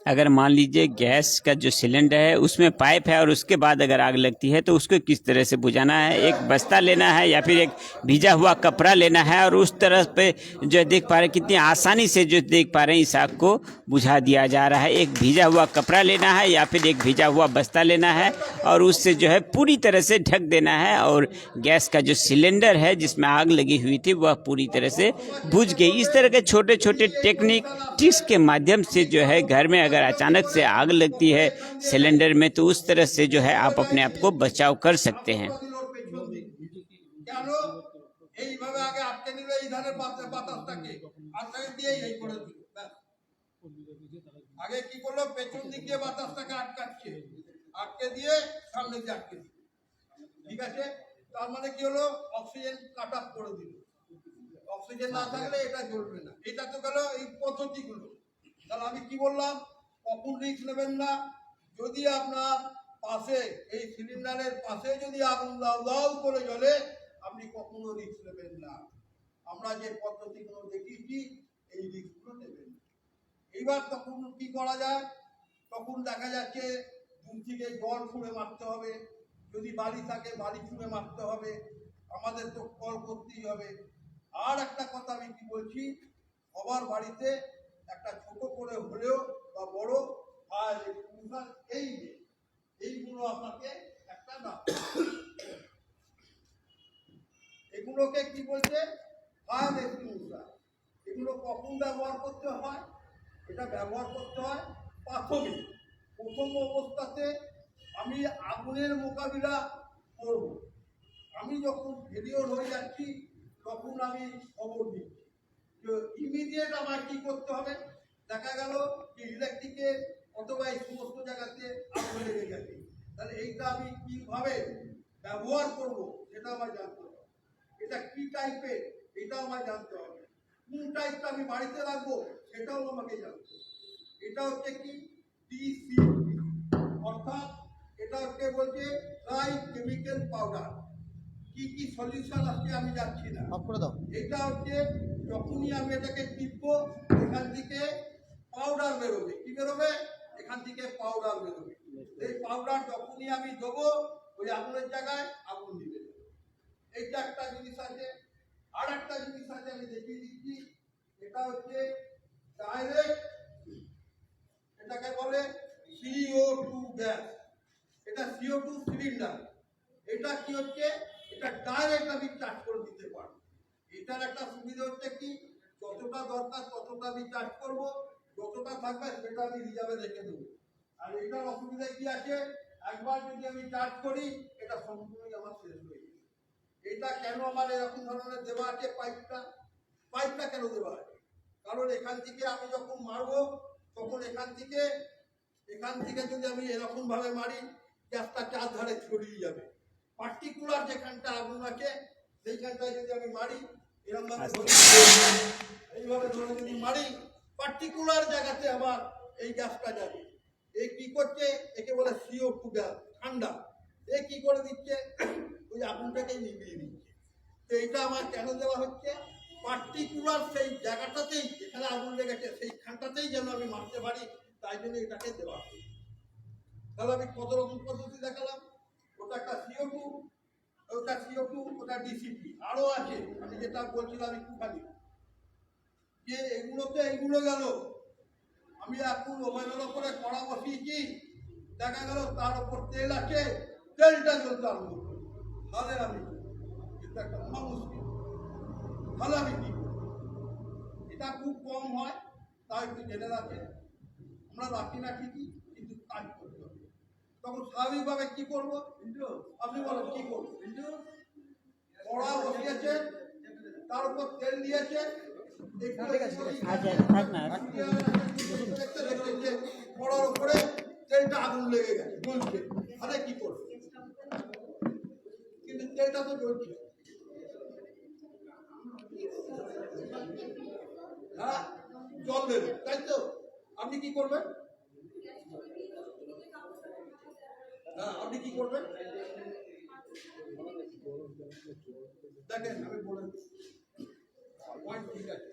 अगर मान लीजिए गैस का जो सिलेंडर है उसमें पाइप है और उसके बाद अगर आग लगती है तो उसको किस तरह से बुझाना है, एक बस्ता लेना है या फिर एक भिजा हुआ कपड़ा लेना है, और उस तरह पे जो देख पा रहे हैं कितनी आसानी से जो देख पा रहे हैं इस आग को बुझा दिया जा रहा है। एक भिजा हुआ कपड़ा लेना है या फिर एक भिजा हुआ बस्ता लेना है और उससे जो है पूरी तरह से ढक देना है, और गैस का जो सिलेंडर है जिसमें आग लगी हुई थी वह पूरी तरह से बुझ गई। इस तरह के छोटे छोटे टेक्निक ट्रिक्स के माध्यम से जो है घर में अगर अचानक से आग लगती है सिलेंडर में तो उस तरह से जो है आप अपने आप को बचाव कर सकते हैं। কেন এইভাবে আগে আটকে নিল এই ধারের বাতাসটাকে, আটকে দিয়ে এই করে দিল। আগে কি করলো, পেছন দিক দিয়ে বাতাসটাকে আটকাচ্ছে, আটকে দিয়ে সামনে দিয়ে আটকে দিল। ঠিক আছে, তার মানে কি হলো, অক্সিজেন কাট অফ করে দিল। অক্সিজেন না থাকলে এটা জ্বলবে না। এটা তো গেল এই পদ্ধতিগুলো। তাহলে আমি কি বললাম, কখন রিস্ক নেবেন না। যদি আপনার পাশে এই সিলিন্ডারের পাশে যদি আগুন দাও দাও করে জ্বলে, আপনি কখনো রিস্ক নেবেন না। আমরা যে পদ্ধতিগুলো দেখিয়েছি এই রিস্কগুলো নেবেন না। এইবার তখন কি করা যায়, তখন দেখা যাচ্ছে দূর থেকে জল ছুঁড়ে মারতে হবে, যদি বালি থাকে বালি ছুঁড়ে মারতে হবে, আমাদের তো কল করতেই হবে। আর একটা কথা আমি কি বলছি, সবার বাড়িতে একটা ছোট করে হলেও বা বড় আর এইগুলো আপনাকে একটা দাও। এগুলোকে কি বলছে, ফায়ার এক্সটিংগুইশার। এগুলো কখন ব্যবহার করতে হয়, এটা ব্যবহার করতে হয় প্রাথমিক প্রথম অবস্থাতে। আমি আগুনের মোকাবিলা করব, আমি যখন ফেলিওর হয়ে যাচ্ছি তখন আমি খবর দিচ্ছি। ইমিডিয়েট আমার কি করতে হবে, দেখা গেল যে ইলেকট্রিকের অথবা এই সমস্ত জায়গাতে আগুন লেগে গেছে, তাহলে এইটা আমি কিভাবে ব্যবহার করব সেটা আমার জানতে হবে। এটা কি টাইপের এটাও আমার জানতে হবে। কোন টাইপটা আমি বাড়িতে রাখবো সেটাও আমাকে জানতে হবে। এটা হচ্ছে কি TCP, অর্থাৎ এটা হচ্ছে বলছে ড্রাই কেমিক্যাল পাউডার। কি কি সলিউশন আছে আমি যাচ্ছি না। অফ করে দাও। এটা হচ্ছে যখনই আমি এটাকে টিপবো এখান থেকে পাউডার বেরোবে। কি বেরোবে, এখান থেকে পাউডার বেরোবে। এই পাউডার যখনই আমি দেবো ওই আগুনের জায়গায় আগুন দিবে। এইটা একটা জিনিস আছে। আর একটা জিনিস আছে আমি দেখিয়ে দিচ্ছি, এটা হচ্ছে ডাইরেক্ট, এটাকে বলে CO2 গ্যাস। এটা CO2 সিলিন্ডার। এটা কি হচ্ছে, এটা ডাইরেক্ট আমি চার্জ করে দিতে পারবো। এটার একটা সুবিধা হচ্ছে কি, যতটা দরকার ততটা আমি চার্জ করব, যতটা থাকবে সেটা আমি রিজার্ভে রেখে দেবো। আর এটার অসুবিধা কি আছে, একবার যদি আমি চার্জ করি এটা সম্পূর্ণই আমার শেষ হয়ে যাবে। এটা কেন আমার এরকম ধরনের দেওয়া আছে, পাইপটা কেন দেওয়া আছে, কারণ এখান থেকে আমি যখন মারবো তখন এখান থেকে যদি আমি এরকম ভাবে মারি গ্যাসটা চারধারে ছড়িয়ে যাবে। পার্টিকুলার যেখানটা আগুন আছে সেইখানটায় যদি আমি মারি এরকম ভাবে এইভাবে ধরে যদি মারি পার্টিকুলার জায়গাতে আমার এই গ্যাসটা যাবে। এ কি করছে, একে বলে CO2 গ্যাস, ঠান্ডা। এ কি করে দিচ্ছে, ওই আগুনটাকে নিভিয়ে দিচ্ছে। তো এটা আমার কেন দেওয়া হচ্ছে, পার্টিকুলার সেই জায়গাটাতেই যেখানে আগুন লেগেছে সেইখানটাতেই যেন আমি মারতে পারি, তাই জন্য এটাকে দেওয়া হয়। তাহলে আমি কত রকম পদ্ধতি দেখালাম, ওটা একটা CO2, ওটা CO2, ওটা DCP, আরো আছে আমি যেটা বলছিলাম একটুখানি, যে এগুলোতে এইগুলো গেল। আমি এখন ওভেনের ওপরে কড়া বসিয়েছি, দেখা গেল তার উপর তেল আছে, তেলটা জ্বলতে আরম্ভ করলো, তাহলে আমি এটা একটা মহা মুশকিল। তাহলে আমি কি করব? এটা খুব কম হয়, তাই একটু জেনে রাখেন। আমরা রাখি না ঠিকই, কিন্তু কাজ করতে হবে। তখন স্বাভাবিকভাবে কি করবো, আপনি বলেন কি করবো, কড়া বসিয়েছে তার উপর তেল দিয়েছে, কড়ার উপরে তেলটা আগুন লেগে গেছে, জ্বলছে, তাহলে কি করবো, কিন্তু তেলটা তো জ্বলছে। হ্যাঁ, জল দেবে, তাই তো? আপনি কি করবেন, হ্যাঁ আপনি কি করবেন, দেখেন আমি বলে পয়েন্ট ঠিক আছে।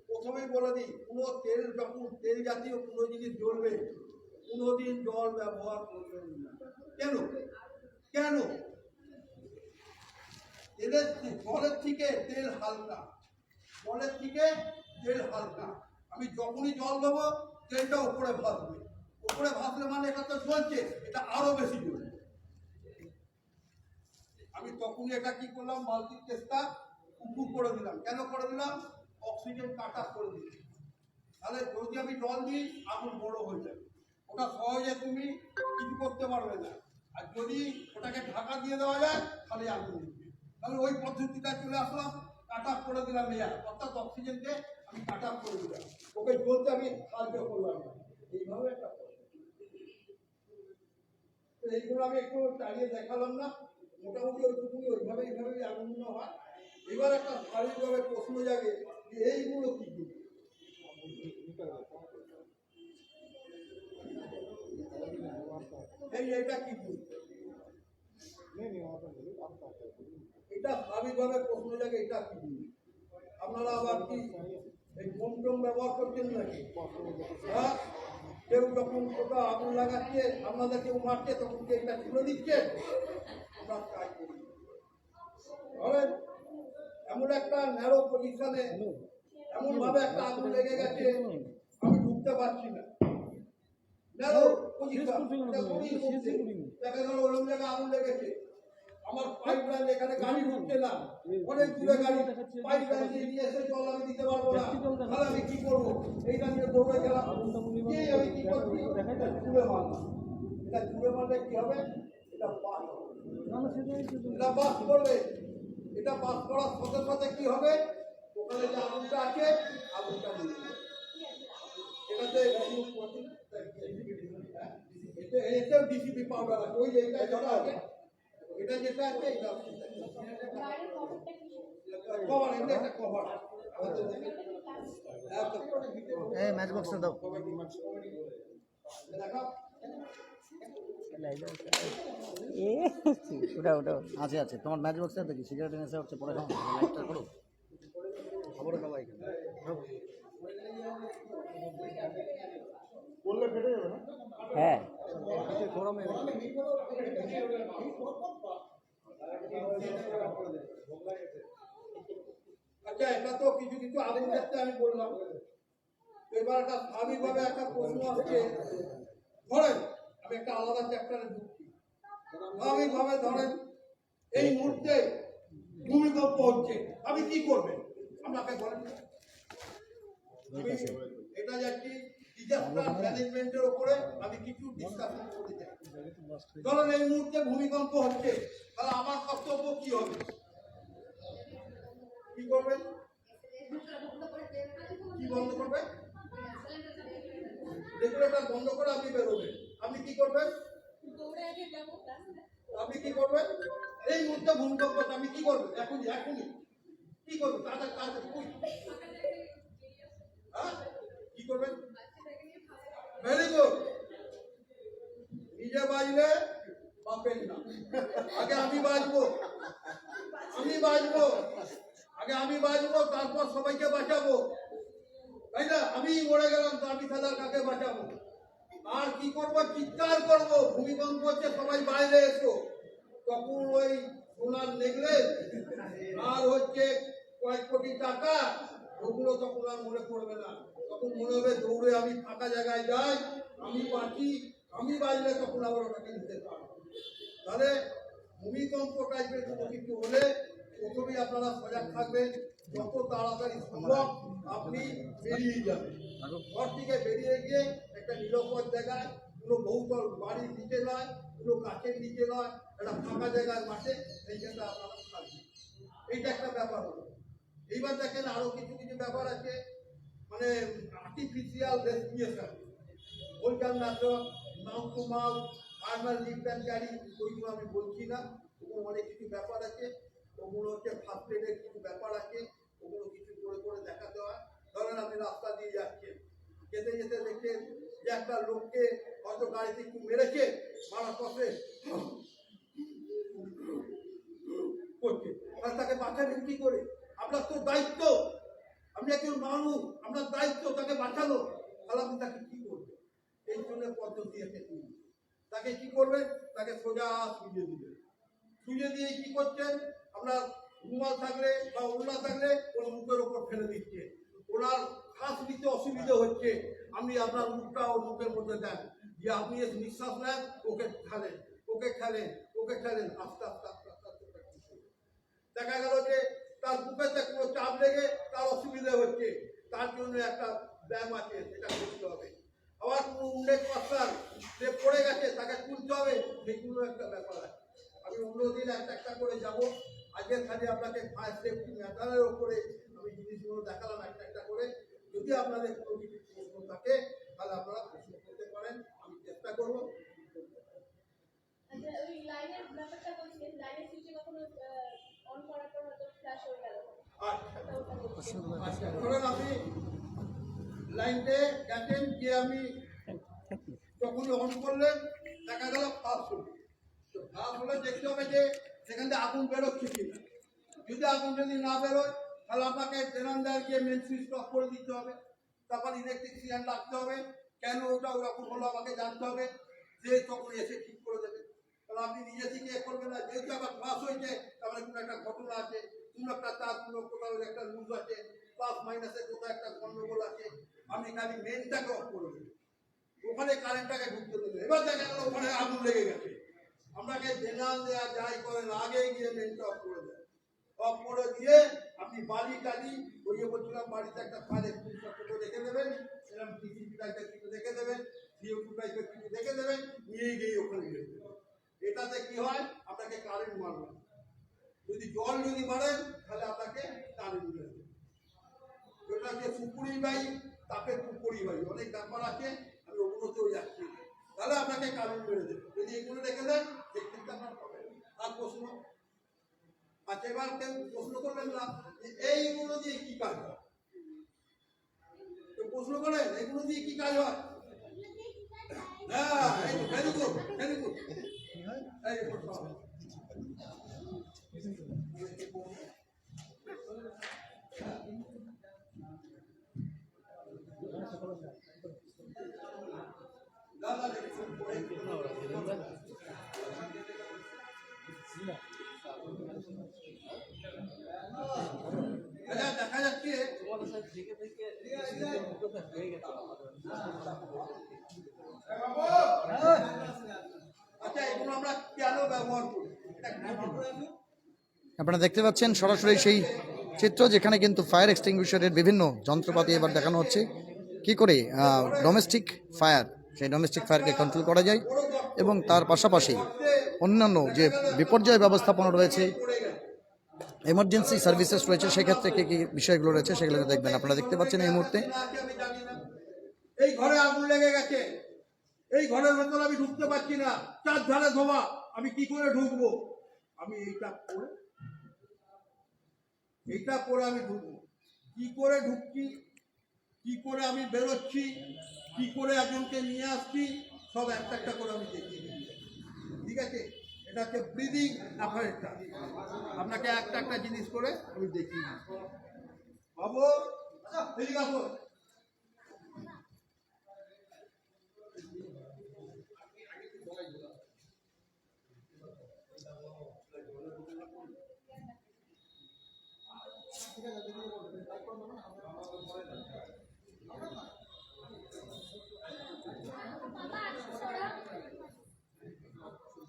প্রথমেই বলে দিই, কোনো তেল যখন তেল জাতীয় কোনো জিনিস জ্বলবে কোনোদিন জল ব্যবহার করবেন না। কেন কেন, জলের থেকে তেল হালকা, জলের থেকে তেল হালকা। আমি যখনই জল দেবো তেলটা উপরে ভাসবে, উপরে ভাসলে মানে এটা তো জ্বলছে, এটা আরো বেশি জ্বলবে। আমি তখনই এটা কি করলাম, বালতির চেষ্টা উঁচু করে দিলাম। কেন করে দিলাম, অক্সিজেন কাটা করে দিচ্ছি। তাহলে যদি আমি জল দিই আগুন বড় হয়ে যাবে, ওটা সহজে তুমি কিছু করতে পারবে না। আর যদি ওটাকে ঢাকা দিয়ে দেওয়া যায় তাহলে আগুন দিবে। তাহলে ওই পদ্ধতিটা চলে আসলাম, কাটা করে দিলাম লেয়ার, অর্থাৎ অক্সিজেনকে আমি কাটা করে দিলাম, ওকে জ্বলতে আমি সাহায্য করলাম। এইভাবে একটা এইগুলো আমি একটু চালিয়ে দেখালাম না, মোটামুটি ওইটুকুনি এইভাবেই আগুন হয়। এবার একটা স্বাভাবিকভাবে প্রশ্ন জাগে যে এইগুলো কি এইটা কি ভুল? এটা স্বাভাবিকভাবে প্রশ্ন জাগে, এটা কি ভুল? আপনারা আবার কি এই কন্ডম ব্যবহার করছেন নাকি? হ্যাঁ, কেউ যখন কোথাও আগুন লাগাচ্ছে, আপনাদের কেউ মারছে, তখন কি এটা তুলে দিচ্ছে? আমরা কাজ করি। ধরেন এমন একটা ন্যারো পজিশনে এমন ভাবে একটা আগুন লেগে গেছে, আমি ঢুকতে পারছি না। ন্যারো পজিশন, দেখা গেল ওরকম জায়গায় আগুন লেগেছে, আমার পাইপ লাইন এখানে গাড়ি ঢুকছে না, অনেক দূরে গাড়ি, পাইপ লাইন দিয়ে নিয়ে এসে জল আমি দিতে পারবো না, তাহলে আমি কি করবো? এইটা নিয়ে দৌড়ে গেলাম, গিয়ে আমি কি করছি? এটা জুড়ে মারলাম। এটা জুড়ে মারলে কি হবে? এটা পাস হবে। এটা পাস করবে, এটা পাস করার সাথে সাথে কি হবে? ওখানে যে আগুনটা আছে, আগুনটা নিয়ে যাবে। এটাতে এটাও ডিসিপি পাউডার আছে, ওই এইটা যেটা আছে, এটা যেটা আছে, এটা বাইরের খবরটা কি? কভার, এটা একটা কভার। ম্যাচ বক্সে দাও। দেখো আছে আছে, তোমার ম্যাচ বক্সে দেখি সিগারেট এনেছে হচ্ছে, পরে খাও, লাইটটা করো, খবরে খাওয়া এখানে বললে ফেটে যাবে না? হ্যাঁ গরমে আচ্ছা, এটা তো কিছু কিছু আগুন দেখতে আমি বললাম। এবার একটা স্বাভাবিকভাবে একটা প্রশ্ন আসছে, ধরেন আমি একটা আলাদা চ্যাপ্টারে ঢুকছি, স্বাভাবিকভাবে ধরেন এই মুহূর্তে ভূমিকম্প হচ্ছে, আমি কি করবেন? আপনাকে বলেন। আমি এটা যাচ্ছি ডিজাস্টার ম্যানেজমেন্টের উপরে, আমি কিছু ডিসকাশন করতে চাই। ধরেন এই মুহূর্তে ভূমিকম্প হচ্ছে, তাহলে আমার কর্তব্য কি হবে? কি করবেন? কি বন্ধ করবেন? রেগুলেটর বন্ধ করে আপনি বেরোবেন। আপনি কি করবেন? দৌড়ে আগে যাবো রাস্তায়। আপনি কি করবেন? এই মুহূর্তে ভূমিকম্প, আপনি কি করবেন? এখনই কি করবেন? তাদের কাছে কি করবেন? Very good. নিজে বাঁচলে বাপের না, আগে আমি বাঁচবো, আগে আমি বাঁচবো, তারপর সবাইকে বাঁচাবো, তাই না? আমি মরে গেলাম তো আমি তাদের কাকে বাঁচাবো? আর কি করবো? চিৎকার করবো, ভূমিকম্প হচ্ছে, সবাই বাইরে এসো। তখন ওই সোনার নেকলেস আর হচ্ছে কয়েক কোটি টাকা, ওগুলো তখন আর মনে পড়বে না। তখন মনে হবে দৌড়ে আমি ফাঁকা জায়গায় যাই, আমি বাঁচি, আমি বাঁচলে তখন আবার ওটাকে নিতে পারবো। তাহলে ভূমিকম্প টাইপের কোনো কিছু হলে প্রথমেই আপনারা সজাগ থাকবেন, যত তাড়াতাড়ি সম্ভব আপনি বেরিয়ে যাবেন। ঘর থেকে বেরিয়ে গিয়ে একটা নিরাপদ জায়গায়, কোনো বহুতল বাড়ির নিচে নয়, কোনো গাছের নিচে নয়, একটা ফাঁকা জায়গায় মাঠে সেইখানটা আপনারা থাকবেন। এইটা একটা ব্যাপার হলো। এইবার দেখেন আরো কিছু কিছু ব্যাপার আছে, মানে আর্টিফিশিয়াল রেসপিরেশন, ওইটার নাটক, মাউথ টু মাউথ, থার্মাল ডিপেন্ডারি, ওইগুলো আমি বলছি না। ওগুলো অনেক কিছু ব্যাপার আছে, ওগুলো হচ্ছে ফার্স্ট এডের কিছু ব্যাপার আছে, ওগুলো কিছু করে করে দেখাতে হয়। ধরেন আপনি রাস্তা দিয়ে যাচ্ছেন, যেতে যেতে দেখছেন যে একটা লোককে হয়তো গাড়িতে একটু মেরেছে, মারার পথে করছে, আর তাকে বাঁচাবেন কি করে? আপনার তো দায়িত্ব, আপনি একজন মানুষ, আপনার দায়িত্ব তাকে বাঁচানো, তাহলে আপনি তাকে কি করবেন? এই জন্য পদ্ধতি আছে। তাকে কি করবেন? তাকে সোজা শুয়ে দিবেন। শুয়ে দিয়ে কি করছেন? আপনার রুমাল থাকলে বা ওড়না থাকলে ওর মুখের ওপর ফেলে দিচ্ছে। ওনার শ্বাস নিতে অসুবিধা হচ্ছে, আপনি আপনার মুখটা ওর মুখের মধ্যে দেন, যে আপনি নিঃশ্বাস নেন, ওকে খেলেন, ওকে খেলেন, ওকে খেলেন, আস্তে আস্তে আস্তে আস্তে আস্তে। দেখা গেল যে তার বুকেতে কোনো চাপ লেগে তার অসুবিধা হচ্ছে, তার জন্য একটা ব্যায়াম আছে, সেটা করতে হবে। আবার কোনো উন্ডেড পাস্তার যে পড়ে গেছে, তাকে তুলতে হবে, সেগুলো একটা ব্যাপার আছে। আমি অন্যদিন একটা একটা করে যাব। আজকের খালি আপনাকে ফায়ার সেফটি ম্যাটারের ওপরে আমি জিনিসগুলো দেখালাম একটা একটা করে। যদি আপনাদের কোনো কিছু প্রশ্ন থাকে তাহলে আপনারা প্রশ্ন করতে পারেন, আমি চেষ্টা করবো। আচ্ছা, ওই লাইনের ব্যাপারটা বলছিলেন, লাইনের সুইচে কখনো অন করার পর হয়তো ফ্ল্যাশ হয়ে গেল। আচ্ছা, ধরেন আপনি লাইনতে গেছেন, যে আমি যখনই অন করলেন দেখা গেল ফাঁস হলো। তো ফাঁস হলে দেখতে হবে যে সেখান থেকে আগুন বেরোচ্ছে কিনা। যদি আগুন যদি না বেরোয় তাহলে আপনাকে জেনারেল গিয়ে মেন সুইচ অফ করে দিতে হবে। তারপর ইলেকট্রিশিয়ান রাখতে হবে, কেন ওটা ওরকম হলো আমাকে জানতে হবে, যে তখন এসে ঠিক করে দেবে। তাহলে আপনি নিজে থেকে এ করবেন না, যেহেতু আবার ফাঁস হয়েছে তাহলে কোনো একটা ঘটনা আছে, কোনো একটা তার কোনো কোথাও একটা লুজ আছে, প্লাস মাইনাসের কোথাও একটা গন্ডগোল আছে, আপনি খালি মেনটাকে অফ করে দেবেন, ওখানে কারেন্টটাকে ঢুকতে দেবেন। এবার দেখা গেল ওখানে আগুন লেগে গেছে, আপনাকে জেনারেল দেওয়া যাই করেন আগে গিয়ে মেনটা অফ করে দেন। অফ করে দিয়ে আপনি বাড়ি টাড়ি ওই যে বলছিলাম বাড়িতে একটা ফায়ার এক্সটিংগুইশার রেখে দেবেন, সেরকম টিভি টাইপের কিছু রেখে দেবেন, CO2 টাইপের কিছু রেখে দেবেন, নিয়ে গিয়ে ওখানে রেখে দেবেন। এটাতে কি হয়, আপনাকে কারেন্ট মারবে না। যদি জল যদি মারেন তাহলে আপনাকে কারেন্ট দেবে। ওটা যে পুকুরি বাই তাপে পুকুরি বাই অনেক ব্যাপার আছে, আমি ওগুলোতেও যাচ্ছি না। তাহলে আপনাকে কারেন্ট মেরে দেবে। যদি এগুলো রেখে দেন দেখতে আপনার পাবেন। আর প্রশ্ন? আচ্ছা, এবার কেউ প্রশ্ন করবেন না যে এইগুলো দিয়ে কি কাজ হয়? তো প্রশ্ন করেন এগুলো দিয়ে কি কাজ হয়? হ্যাঁ, ভেরি গুড, ভেরি গুড। এই দেখা যাচ্ছে আচ্ছা, এগুলো আমরা কেন ব্যবহার করি? আপনারা দেখতে পাচ্ছেন সরাসরি সেই চিত্র, যেখানে কিন্তু ফায়ার এক্সটিংগুইশারের বিভিন্ন যন্ত্রপাতি এবার দেখানো হচ্ছে কি করে ডোমেস্টিক ফায়ার, সেই ডোমেস্টিক ফায়ারকে কন্ট্রোল করা যায়, এবং তার পাশাপাশি অন্যান্য যে বিপর্যয় ব্যবস্থাপনা রয়েছে, এমার্জেন্সি সার্ভিসেস রয়েছে, সেক্ষেত্রে কী কী বিষয়গুলো রয়েছে সেগুলো দেখবেন। আপনারা দেখতে পাচ্ছেন এই মুহূর্তে আমি জানি না, এই ঘরে আগুন লেগে গেছে, এই ঘরের ভেতরে আমি ঢুকতে পারছি না, চার ধারে ধোয়া, আমি কি করে ঢুকবো? আমি এইটা পরে আমি ঢুকবো। কি করে ঢুকছি, কি করে আমি বেরোচ্ছি, কি করে একজনকে নিয়ে আসছি, সব একটা একটা করে আমি দেখিয়ে দিই। ঠিক আছে, এটা হচ্ছে ব্রিদিং অ্যাপারেটাস। আপনাকে একটা একটা জিনিস করে আমি দেখিয়ে দিই। বাবু ঠিক আছে,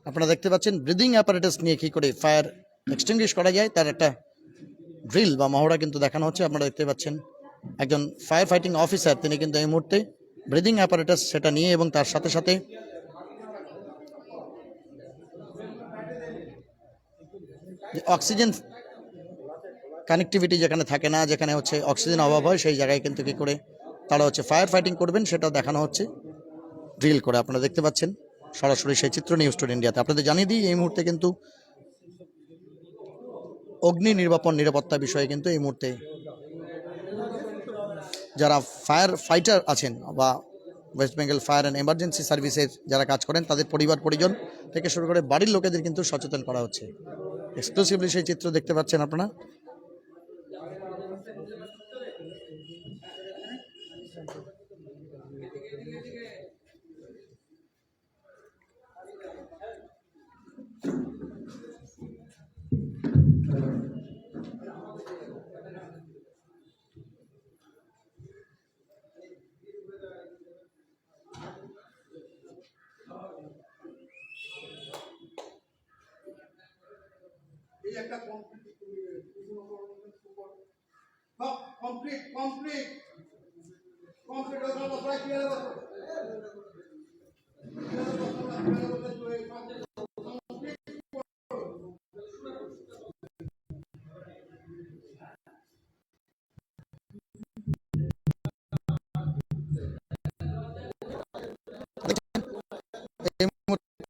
আপনারা দেখতে পাচ্ছেন ব্রিদিং অ্যাপারেটাস নিয়ে কী করে ফায়ার এক্সটিংগুইশ করা যায় তার একটা ড্রিল বা মহড়া কিন্তু দেখানো হচ্ছে। আপনারা দেখতে পাচ্ছেন একজন ফায়ার ফাইটিং অফিসার, তিনি কিন্তু এই মুহূর্তে ব্রিদিং অ্যাপারেটাস সেটা নিয়ে, এবং তার সাথে সাথে অক্সিজেন কানেক্টিভিটি যেখানে থাকে না, যেখানে হচ্ছে অক্সিজেন অভাব হয়, সেই জায়গায় কিন্তু কী করে তারা হচ্ছে ফায়ার ফাইটিং করবেন সেটাও দেখানো হচ্ছে ড্রিল করে। আপনারা দেখতে পাচ্ছেন সরাসরি সেই চিত্র নিউজ টুডে ইন্ডিয়াতে। আপনাদের জানিয়ে দিই এই মুহূর্তে কিন্তু অগ্নি নির্বাপন নিরাপত্তা বিষয়ে কিন্তু এই মুহূর্তে যারা ফায়ার ফাইটার আছেন বা West Bengal fire and emergency সার্ভিসের যারা কাজ করেন তাদের পরিবার পরিজন থেকে শুরু করে বাড়ির লোকেদের কিন্তু সচেতন করা হচ্ছে। এক্সক্লুসিভলি সেই চিত্র দেখতে পাচ্ছেন আপনারা। এই একটা কমপ্লিট কমপ্লিট কমপ্লিট কমপ্লিট হয়ে গেল। প্রায় কি হলো?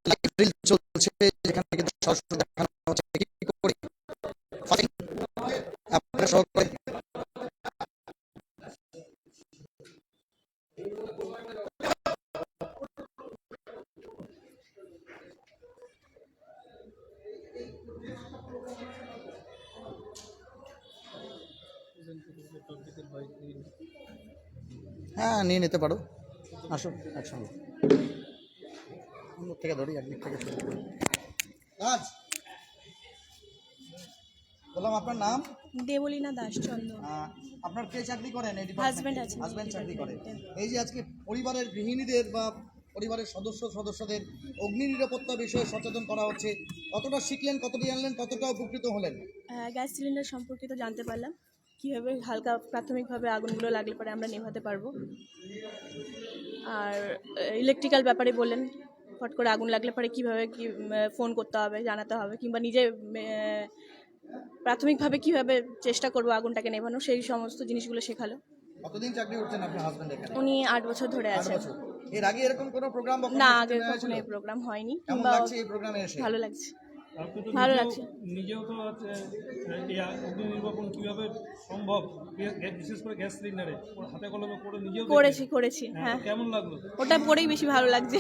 লাইভ ড্রিল চলছে, যেখানে কিন্তু সরাসরি দেখানো হচ্ছে কি করে ফাইটিং আপনারা সহকারে হ্যাঁ, নিয়ে নিতে পারো, আসো একসঙ্গে। থেকে ধরি, একদিক থেকে শুরু করি। আজ বললাম আপনার নাম? দেবলীনা দাসচন্দ্র। আপনার কে চাকরি করেন? Husband আছেন। হাজব্যান্ড চাকরি করে। এই যে আজকে পরিবারের গৃহিণীদের বা পরিবারের সদস্যদের অগ্নি নিরাপত্তা বিষয়ে সচেতন করা হচ্ছে, কতটা শিখলেন, কতটা জানলেন, কতটা উপকৃত হলেন? গ্যাস সিলিন্ডার সম্পর্কিত জানতে পারলাম, কীভাবে হালকা প্রাথমিকভাবে আগুনগুলো লাগলে পরে আমরা নেভাতে পারবো। আর ইলেকট্রিক্যাল ব্যাপারে বললেন, ফট করে আগুন লাগলে পরে কীভাবে কি ফোন করতে হবে, জানাতে হবে, কিংবা নিজে প্রাথমিকভাবে কীভাবে চেষ্টা করবো আগুনটাকে নেভানো, সেই সমস্ত জিনিসগুলো শেখালো। কতদিন চাকরি করছেন আপনার হাজব্যান্ড এখানে? উনি 8 বছর ধরে 8 আছেন। বছর। এর আগে এরকম কোনো প্রোগ্রাম? না, আগে কখনো এই প্রোগ্রাম হয়নি। কেমন কিংবা লাগছে এই প্রোগ্রামে এসে? ভালো লাগছে, আপনি তো ভালো লাগছে। নিজেও তো এই অগ্নি নির্বাপন কীভাবে সম্ভব, বিশেষ করে গ্যাস সিলিন্ডারে হাতে কলমে করে নিজেও করেছি। হ্যাঁ, কেমন লাগলো? ওটা পড়েই বেশি ভালো লাগছে।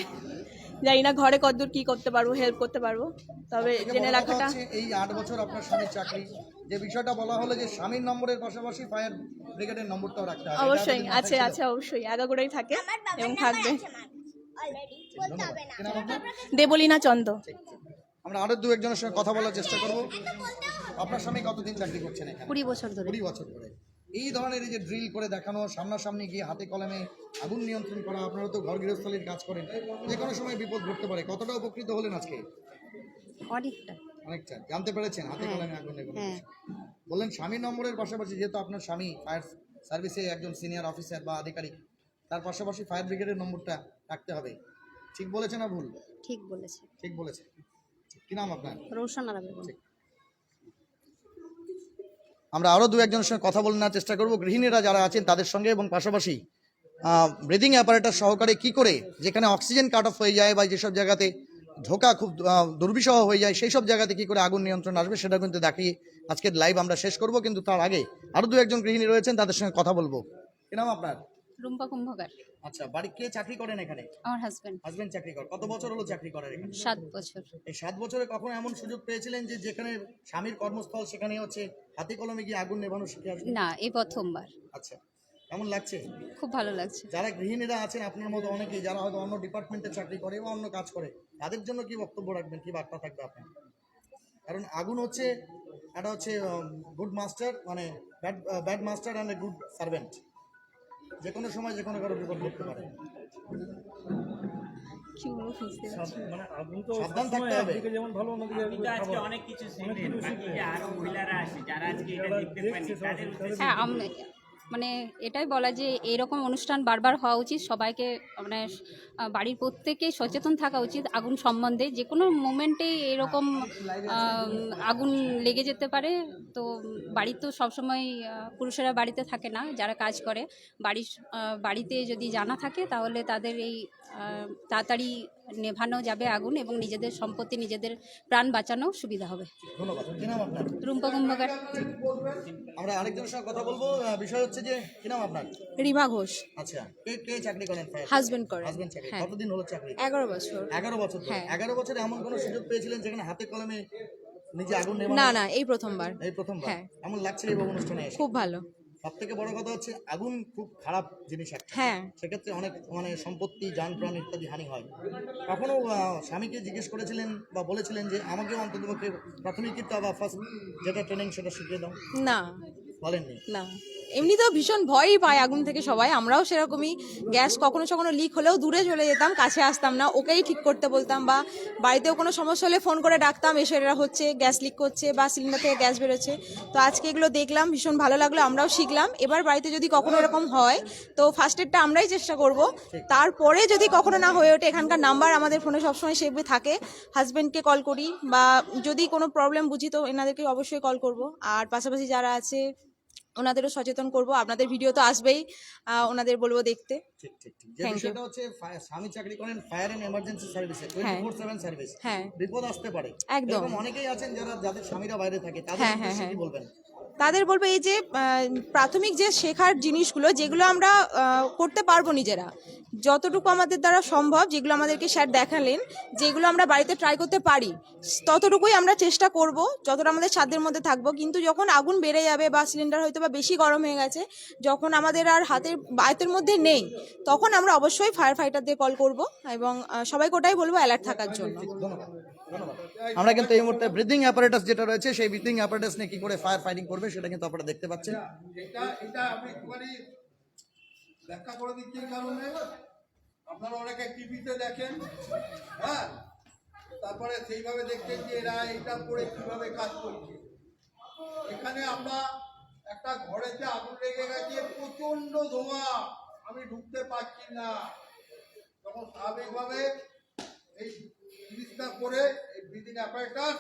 জানি না ঘরে কতদূর কি করতে পারবো, হেল্প করতে পারবো, তবে জেনে রাখাটা। এই 8 বছর আপনার স্বামীর চাকরি, যে বিষয়টা বলা হলো যে স্বামীর নম্বরের পাশাপাশি ফায়ার ব্রিগেডের নম্বরটাও রাখতে হবে। অবশ্যই আছে, অবশ্যই আগাগোড়াই থাকে এবং থাকবে। দেবলীনা চন্দ্র। আমরা আরো 2-1 সঙ্গে কথা বলার চেষ্টা করব। আপনার স্বামী কতদিন চাকরি করছেন এখানে? 20 বছর ধরে। 20 বছর ধরে। এই ধরনের এই যে ড্রিল করে দেখানো, সামনাসামনি গিয়ে হাতে কলমে আগুন নিয়ন্ত্রণ করা, আপনারা তো ঘর গৃহস্থলীর কাজ করেন, যে কোনো সময় বিপদ ঘটতে পারে, কতটা উপকৃত হলেন আজকে? অনেকটা জানতে পেরেছেন হাতে কলমে আগুন নেভানো। বললেন স্বামীর নম্বরের পাশাপাশি, যেহেতু আপনার স্বামী ফায়ার সার্ভিসে একজন সিনিয়র অফিসার বা আধিকারিক, তার পাশাপাশি ফায়ার ব্রিগেডের নম্বরটা রাখতে হবে। ঠিক বলেছে না ভুল? ঠিক বলেছে। ঠিক বলেছে। কি নাম আপনার? রোশনা বেগম। আমরা আরও 2-1 সঙ্গে কথা বলে নেওয়ার চেষ্টা করব, গৃহিণীরা যারা আছেন তাদের সঙ্গে, এবং পাশাপাশি ব্রিদিং অ্যাপারেটাস সহকারে কি করে, যেখানে অক্সিজেন কাট অফ হয়ে যায় বা যেসব জায়গাতে ঢোকা খুব দুর্বিষহ হয়ে যায়, সেই সব জায়গাতে কি করে আগুন নিয়ন্ত্রণ আসবে, সেটা কিন্তু দেখিয়ে আজকের লাইভ আমরা শেষ করব। কিন্তু তার আগে আরও 2-1 গৃহিণী রয়েছেন, তাদের সঙ্গে কথা বলবো। কি নাম আপনার? রুম্পা কুম্ভকার। আচ্ছা, বাড়ি কে চাকরি করেন এখানে? আমার হাজবেন্ড। হাজবেন্ড চাকরি করেন। কত বছর হলো চাকরি করেন এখানে? 7 বছর। এই 7 বছরে কখনো এমন সুযোগ পেয়েছিলেন যে যেখানে স্বামীর কর্মস্থল, সেখানে হচ্ছে হাতে কলমে গিয়ে আগুন নেভানো শিখে আসবেন? না, এই প্রথমবার। আচ্ছা, কেমন লাগছে? খুব ভালো লাগছে। যারা গৃহিণীরা আছেন আপনার মতো অনেকেই, যারা হয়তো অন্য ডিপার্টমেন্টে চাকরি করে বা অন্য কাজ করে, তাদের জন্য কি বক্তব্য রাখবেন, কি বার্তা থাকবে আপনার? কারণ আগুন হচ্ছে এটা হচ্ছে গুড মাস্টার, মানে bad master and a good servant. যে কোনো সময় যে কোনো কারো বিপদ ঘটতে পারে। কি বলবো বুঝতে পারছি না। মানে আগুন তো সাবধান থাকতে হবে। একদিকে যেমন ভালো, অন্যদিকে আজকে অনেক কিছু শিখলেন, বাকি যে আরো মহিলারা আছে যারা আজকে এটা দেখতে পাননি, তাদের উদ্দেশ্যে হ্যাঁ, মানে এটাই বলা যে এরকম অনুষ্ঠান বারবার হওয়া উচিত। সবাইকে মানে বাড়ির প্রত্যেকেই সচেতন থাকা উচিত আগুন সম্বন্ধে। যে কোনো মোমেন্টে এরকম আগুন লেগে যেতে পারে। তো বাড়ির তো সবসময় পুরুষেরা বাড়িতে থাকে না, যারা কাজ করে বাড়িতে যদি জানা থাকে তাহলে তাদের এই তাড়াতাড়ি নেভানো যাবে আগুন, এবং নিজেদের সম্পত্তি, নিজেদের প্রাণ বাঁচানো সুবিধা হবে। ধন্যবাদ। কি নাম আপনার? রুম্পা কুম্ভকার। আমরা আরেকজনের সঙ্গে কথা বলবো। বিষয় হচ্ছে যে কি নাম আপনার? রিমা ঘোষ। আচ্ছা, কে চাকরি করেন? হাজবেন্ড করে। হাজবেন্ড চাকরি। হ্যাঁ। কতদিন হলো চাকরি? 11 বছর। 11 বছর ধরে। হ্যাঁ। 11 বছরে এমন কোনো সুযোগ পেয়েছিলেন যেখানে হাতে কলমে নিজে আগুন নেভানো? না, এই প্রথমবার। এই প্রথমবার। হ্যাঁ। এমন লাগছে এই অনুষ্ঠানে এসে? খুব ভালো। সব থেকে বড় কথা হচ্ছে আগুন খুব খারাপ জিনিস একটা। হ্যাঁ। সেক্ষেত্রে অনেক মানে সম্পত্তি, যান প্রাণ ইত্যাদি হানি হয়। কখনো স্বামীকে জিজ্ঞেস করেছিলেন বা বলেছিলেন যে আমাকে অন্ততপক্ষে প্রাথমিকতা বা ফার্স্ট যেটা ট্রেনিং সেটা শিখিয়ে দাও? না, বলেননি? না, এমনিতেও ভীষণ ভয়ই পায় আগুন থেকে সবাই। আমরাও সেরকমই। গ্যাস কখনো লিক হলেও দূরে চলে যেতাম, কাছে আসতাম না, ওকেই ঠিক করতে বলতাম, বা বাড়িতেও কোনো সমস্যা হলে ফোন করে ডাকতাম, এসে এরা হচ্ছে গ্যাস লিক করছে বা সিলিন্ডার থেকে গ্যাস বেরোচ্ছে। তো আজকে এগুলো দেখলাম, ভীষণ ভালো লাগলো, আমরাও শিখলাম। এবার বাড়িতে যদি কখনো এরকম হয় তো ফার্স্ট এডটা আমরাই চেষ্টা করব। তারপরে যদি কখনো না হয়ে ওঠে, এখানকার নাম্বার আমাদের ফোনে সবসময় সেভ থাকে, হাজব্যান্ডকে কল করি, বা যদি কোনো প্রবলেম বুঝি তো এনাদেরকে অবশ্যই কল করব। আর পাশাপাশি যারা আছে ওনাদেরও সচেতন করব। আপনাদের ভিডিও তো আসবেই, ওনাদের বলবো দেখতে। ঠিক। যে বিষয়টা হচ্ছে স্বামী চাকরি করেন ফায়ার এন্ড এমার্জেন্সি সার্ভিসে, 24/7 সার্ভিস। হ্যাঁ। বিপদ আসতে পারে। একদম। এরকম অনেকেই আছেন যাদের স্বামীরা বাইরে থাকে, তাদের উদ্দেশ্যে কি বলবেন? তাদের বলবো এই যে প্রাথমিক যে শেখার জিনিসগুলো যেগুলো আমরা করতে পারবো নিজেরা, যতটুকু আমাদের দ্বারা সম্ভব, যেগুলো আমাদেরকে স্যার দেখালেন, যেগুলো আমরা বাড়িতে ট্রাই করতে পারি ততটুকুই আমরা চেষ্টা করব, যতটা আমাদের সাধ্যের মধ্যে থাকবো। কিন্তু যখন আগুন বেড়ে যাবে বা সিলিন্ডার হয়তো বা বেশি গরম হয়ে গেছে, যখন আমাদের আর আয়ত্তের মধ্যে নেই, তখন আমরা অবশ্যই ফায়ার ফাইটারদের কল করব এবং সবাইকে ওটাই বলবো অ্যালার্ট থাকার জন্য। আমরা কিন্তু এই মুহূর্তে ব্রিদিং অ্যাপারেটাস যেটা রয়েছে সেই ব্রিদিং অ্যাপারেটাস নিয়ে কি করে ফায়ার ফাইটিং করবে সেটা কিন্তু আপনারা দেখতে পাচ্ছেন। এটা আমি একটুখানি ব্যাখ্যা করে দিচ্ছি এই কারণে, আপনারা অনেকে টিভিতে দেখেন, হ্যাঁ, তারপরে সেইভাবে দেখছেন যে এরা এটা করে কিভাবে কাজ করছে। এখানে আমরা একটা ঘরেতে আগুন লেগে গেছে, প্রচন্ড ধোঁয়া, আমি ঢুকতে পারছি না, তখন স্বাভাবিকভাবে এই জিনিসটা করে এই ব্রিদিং অ্যাপারেটাস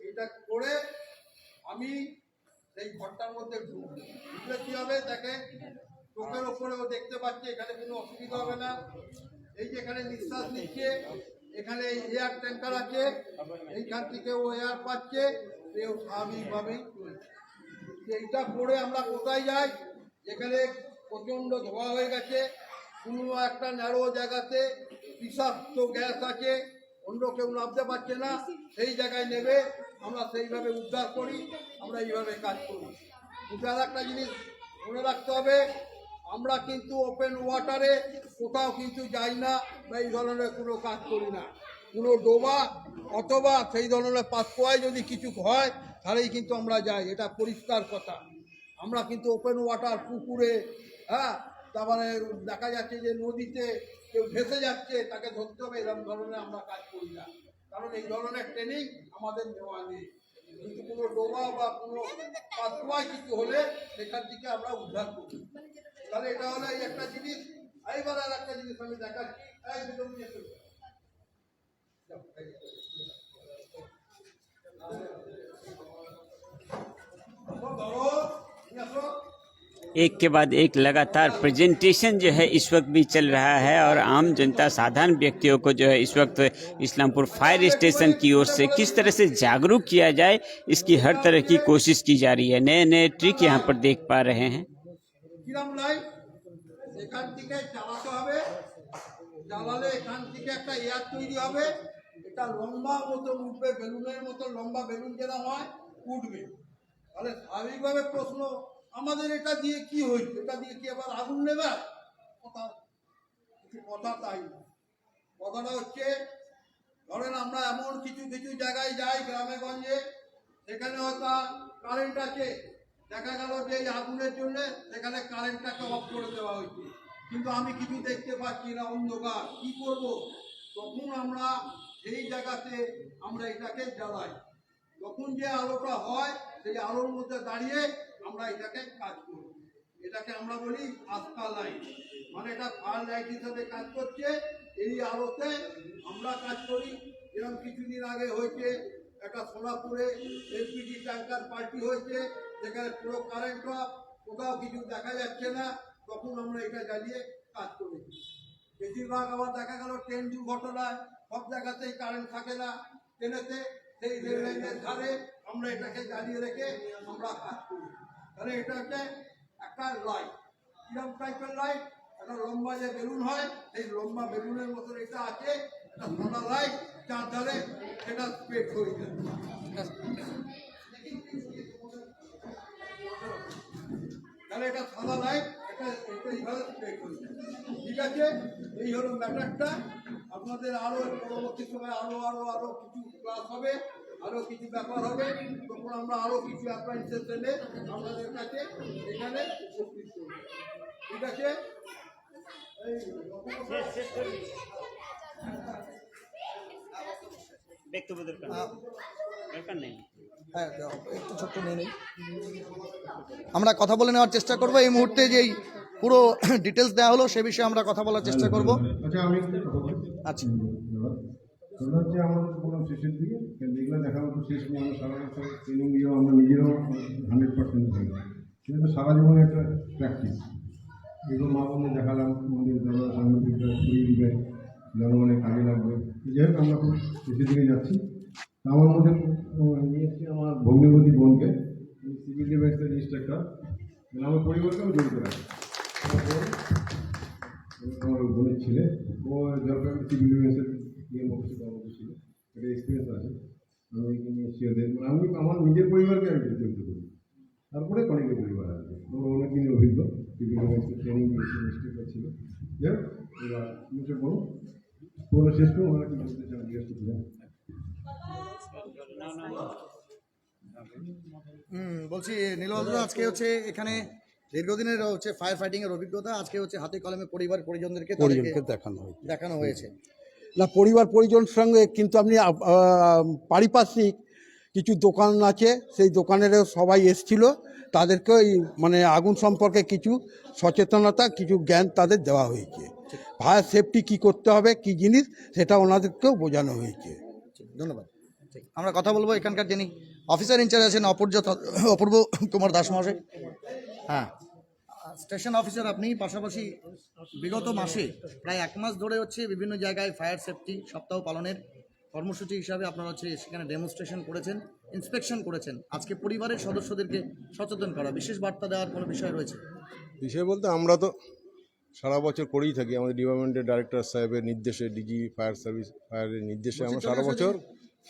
এটা করে আমি সেই ঘরটার মধ্যে ঢুকলে কি হবে দেখে, চোখের ওপরেও দেখতে পাচ্ছি, এখানে কোনো অসুবিধা হবে না। এই যে এখানে নিঃশ্বাস নিচ্ছে, এখানে এয়ার ট্যাঙ্কার আছে, এইখান থেকে ও এয়ার পাচ্ছে, সেও স্বাভাবিকভাবেই চলছে। এইটা পরে আমরা কোথায় যাই, যেখানে প্রচণ্ড ধোঁয়া হয়ে গেছে, কোনো একটা ন্যারো জায়গাতে বিষাক্ত গ্যাস আছে, অন্য কেউ নামতে পারছে না, সেই জায়গায় নেবে আমরা সেইভাবে উদ্ধার করি, আমরা এইভাবে কাজ করি। কিন্তু আর একটা জিনিস মনে রাখতে হবে, আমরা কিন্তু ওপেন ওয়াটারে কোথাও কিন্তু যাই না বা এই ধরনের কোনো কাজ করি না। কোনো ডোবা অথবা সেই ধরনের পাতকুয়ায় যদি কিছু হয় তাহলেই কিন্তু আমরা যাই, এটা পরিষ্কার কথা। আমরা কিন্তু ওপেন ওয়াটার, পুকুরে, হ্যাঁ, তারপরে দেখা যাচ্ছে যে নদীতে কেউ ভেসে যাচ্ছে তাকে ধরতে হবে, এরকম ধরনের আমরা কাজ করি না, কারণ এই ধরনের ট্রেনিং আমাদের নেওয়া নেই। কিন্তু কোনো ডোবা বা কোনো পাতকুয়ায় কিছু হলে সেখান থেকে আমরা উদ্ধার করি। তাহলে এটা হলো এই একটা জিনিস। এইবার আর একটা জিনিস আমি দেখাচ্ছি, एक के बाद एक लगातार प्रेजेंटेशन जो है इस वक्त भी चल रहा है और आम जनता, साधारण व्यक्तियों को जो है इस वक्त इस्लामपुर फायर स्टेशन की ओर से किस तरह से जागरूक किया जाए, इसकी हर तरह की कोशिश की जा रही है। नए नए ट्रिक यहाँ पर देख पा रहे हैं। কিরম লাইট এখান থেকে চালাতে হবে, জ্বালালে এখান থেকে একটা এয়ার তৈরি হবে, এটা লম্বা মতন উঠবে, বেলুনের মতো লম্বা বেলুন যেটা হয় উঠবে। তাহলে স্বাভাবিকভাবে প্রশ্ন আমাদের, এটা দিয়ে কি হয়েছে, এটা দিয়ে কি আবার আগুন নেবে? কথা তাই না। কথাটা হচ্ছে, ধরেন আমরা এমন কিছু কিছু জায়গায় যাই গ্রামে গঞ্জে, সেখানে হয়তো কারেন্ট আছে, দেখা গেল যে এই আগুনের জন্য সেখানে কারেন্টটাকে অফ করে দেওয়া হয়েছে, কিন্তু আমি কিছু দেখতে পাচ্ছি না, অন্ধকার, কি করব? তখন আমরা সেই জায়গাতে আমরা এটাকে জ্বালাই, তখন যে আলোটা হয় সেই আলোর মধ্যে দাঁড়িয়ে আমরা এটাকে কাজ করি। এটাকে আমরা বলি আস্থা লাইট, মানে এটা ফায়ার লাইট হিসাবে কাজ করছে, এই আলোতে আমরা কাজ করি। যেরকম কিছুদিন আগে হয়েছে একটা সোনাপুরে এলপিজি ট্যাঙ্কার পার্টি হয়েছে, যেখানে পুরো কারেন্ট অফ, কোথাও কিছু দেখা যাচ্ছে না, তখন আমরা এটা জ্বালিয়ে কাজ করেছি। বেশিরভাগ আবার দেখা গেল ট্রেন দুর্ঘটনায় সব জায়গাতেই কারেন্ট থাকে না, ট্রেনেতে সেই রেল লাইনের ধারে আমরা এটাকে জ্বালিয়ে রেখে আমরা কাজ করি। তাহলে এটা হচ্ছে একটা লাইট। কিরম টাইপের লাইট? একটা লম্বা যে বেলুন হয়, সেই লম্বা বেলুনের মতন এটা আছে, একটা সাদা লাইট, চারধারে সেটা স্প্রেড হয়ে যায়। তাহলে এটা সাদা লাইট, এটা এইভাবে স্প্রেড হয়ে যায়। ঠিক আছে, এই হলো ম্যাটারটা। আপনাদের আরো পরবর্তী সময় আরো আরো আরো কিছু ক্লাস হবে, আরো কিছু ব্যাপার হবে, তখন আমরা আরো কিছু অ্যাপ্লায়েন্সেস এনে আপনাদের কাছে এখানে উপস্থিত করব। ঠিক আছে, হ্যাঁ, একটু ছোট্ট নিয়ে নিই। আমরা কথা বলে নেওয়ার চেষ্টা করব। এই মুহূর্তে যেই পুরো ডিটেলস দেওয়া হলো সে বিষয়ে আমরা কথা বলার চেষ্টা করব। আচ্ছা, আমি একটু কথা বলি। আচ্ছা, সেটা হচ্ছে আমাদের কোনো শেষের দিকে এগুলো দেখা মতো শেষ নিয়ে আমরা সাধারণত ট্রেনিং দিয়েও আমরা নিজেরাও 100% হই, কিন্তু সারা জীবনে একটা প্র্যাকটিস। এগুলো মা বন্ধু দেখালাম, আমাদের সাংবাদিকরা ছড়িয়ে দিবে, জনগণের কাজে লাগবে। যাই হোক, আমরা খুব শেষের দিকে যাচ্ছি। আমার মধ্যে নিয়ে এসেছি আমার ভগ্নিপতি বোনকে, সিভিল ডিফেন্সের ইন্সট্রাক্টর, মানে আমার পরিবারকে আমি জড়িত রাখি। আমার বোনের ছেলে, ও জলপাইগুড়ি সিভিল ডিফেন্সের নিয়ে অফিসে কর্মরত ছিল, একটা এক্সপিরিয়েন্স আছে। আমি শিওদের মানে আমি আমার নিজের পরিবারকে আমি জড়িত করি, তারপরে কলেজের পরিবার আছে। ওর অনেকদিনের অভিজ্ঞ, সিভিল ডিফেন্সের ট্রেনিং ইন্সট্রাক্টর ছিল। যাই হোক, এবার মুখে বলুন, পুরো শেষ করুন, ওরা কি বলতে চান জিজ্ঞেস করতে চান। বলছি নীলবাবু, আজকে হচ্ছে এখানে দীর্ঘদিনের হচ্ছে ফায়ার ফাইটিং এর অভিজ্ঞতা, আজকে হচ্ছে হাতে কলমে পরিবার পরিজনদেরকে দেখানো হয়েছে। না, পরিবার পরিজনের সঙ্গে কিন্তু আপনি পারিপার্শ্বিক কিছু দোকান আছে, সেই দোকানেরও সবাই এসছিল, তাদেরকে মানে আগুন সম্পর্কে কিছু সচেতনতা, কিছু জ্ঞান তাদের দেওয়া হয়েছে। ফায়ার সেফটি কী করতে হবে, কী জিনিস, সেটা ওনাদেরকেও বোঝানো হয়েছে। ধন্যবাদ। আমরা কথা বলবো এখানকার যিনি অফিসার ইনচার্জ আছেন অপূর্ব কুমার দাস মহাশয়। হ্যাঁ, স্টেশন অফিসার আপনি, পাশাপাশি বিগত মাসে প্রায় 1 মাস ধরে হচ্ছে বিভিন্ন জায়গায় ফায়ার সেফটি সপ্তাহ পালনের কর্মসূচি হিসাবে আপনারা হচ্ছে সেখানে ডেমনস্ট্রেশন করেছেন, ইন্সপেকশন করেছেন। আজকে পরিবারের সদস্যদেরকে সচেতন করা, বিশেষ বার্তা দেওয়ার কোনো বিষয় রয়েছে? বিষয় বলতে আমরা তো সারা বছর করেই থাকি, আমাদের ডিপার্টমেন্টের ডাইরেক্টর সাহেবের নির্দেশে, ডিজি ফায়ার সার্ভিস ফায়ারের নির্দেশে আমরা সারা বছর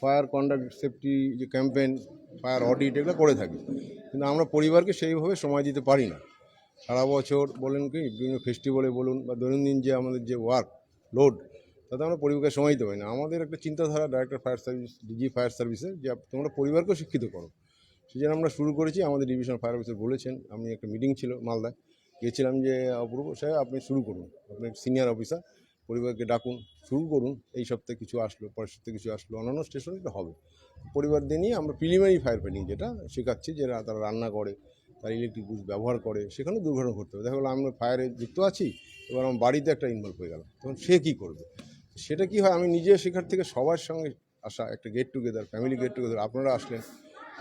ফায়ার কন্ডাক্ট সেফটি যে ক্যাম্পেইন, ফায়ার অডিট এগুলো করে থাকি। কিন্তু আমরা পরিবারকে সেইভাবে সময় দিতে পারি না। সারা বছর বলেন কি, বিভিন্ন ফেস্টিভ্যালে বলুন বা দৈনন্দিন যে আমাদের যে ওয়ার্ক লোড, তাতে আমরা পরিবারকে সময় দিতে পারি না। আমাদের একটা চিন্তাধারা director fire service, DG fire সার্ভিসের, যে তোমরা পরিবারকেও শিক্ষিত করো। সেই জন্য আমরা শুরু করেছি। আমাদের ডিভিশন ফায়ার অফিসার বলেছেন, আমি একটা মিটিং ছিল মালদায়, গিয়েছিলাম যে অপূর্ব সাহেব আপনি শুরু করুন, আপনি সিনিয়র অফিসার, পরিবারকে ডাকুন, শুরু করুন। এই সপ্তাহে কিছু আসলো, পরের সপ্তাহে কিছু আসলো, অন্যান্য স্টেশনে এটা হবে। পরিবারদের নিয়ে আমরা প্রিলিমিনারি ফায়ার ফাইটিং যেটা শেখাচ্ছি, যে তারা রান্না করে, তারা ইলেকট্রিক গুডস ব্যবহার করে, সেখানে দুর্ঘটনা ঘটতে হবে। দেখা গেলো আমরা ফায়ারে যুক্ত আছি, এবার আমার বাড়িতে একটা ইনভলভ হয়ে গেল, তখন সে কী করবে? সেটা কি হয়, আমি নিজে শেখার থেকে সবার সঙ্গে আসা, একটা get together, family get together, আপনারা আসলেন,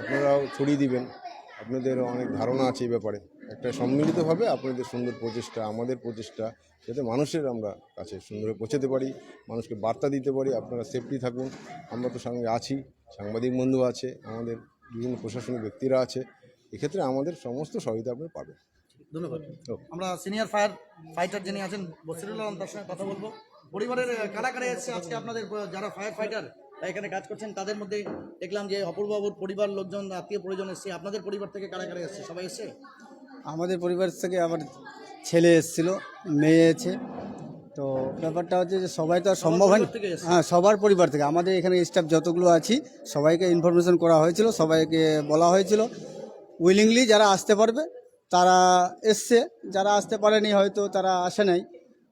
আপনারাও ছড়িয়ে দিবেন, আপনাদের অনেক ধারণা আছে এই ব্যাপারে। একটা সম্মিলিতভাবে আপনাদের সুন্দর প্রচেষ্টা, আমাদের প্রচেষ্টা, যাতে মানুষের আমরা কাছে সুন্দরভাবে পৌঁছাতে পারি, মানুষকে বার্তা দিতে পারি, আপনারা সেফটি থাকুন। আমরা তো সঙ্গে আছি, সাংবাদিক বন্ধু আছে, আমাদের বিভিন্ন প্রশাসনিক ব্যক্তিরা আছে, এক্ষেত্রে আমাদের সমস্ত সহায়তা আপনি পাবেন। ধন্যবাদ। আমরা সিনিয়র ফায়ার ফাইটার যিনি আছেন বসিরুল আলম, তার সঙ্গে কথা বলবো। পরিবারের কারা কারা এসছে আজকে আপনাদের, যারা ফায়ার ফাইটার এখানে কাজ করছেন? তাদের মধ্যে দেখলাম যে অপূর্ববাবুর পরিবার লোকজন, আত্মীয় পরিজন এসছে। আপনাদের পরিবার থেকে কারা কারা এসছে? সবাই এসছে? আমাদের পরিবার থেকে আমার ছেলে এসেছিল, মেয়ে আছে। তো ব্যাপারটা হচ্ছে যে সবাই তো আর সম্ভব হয় না। হ্যাঁ, সবার পরিবার থেকে। আমাদের এখানে স্টাফ যতগুলো আছি সবাইকে ইনফরমেশন করা হয়েছিল, সবাইকে বলা হয়েছিল উইলিংলি যারা আসতে পারবে তারা এসছে, যারা আসতে পারেনি হয়তো তারা আসে নাই।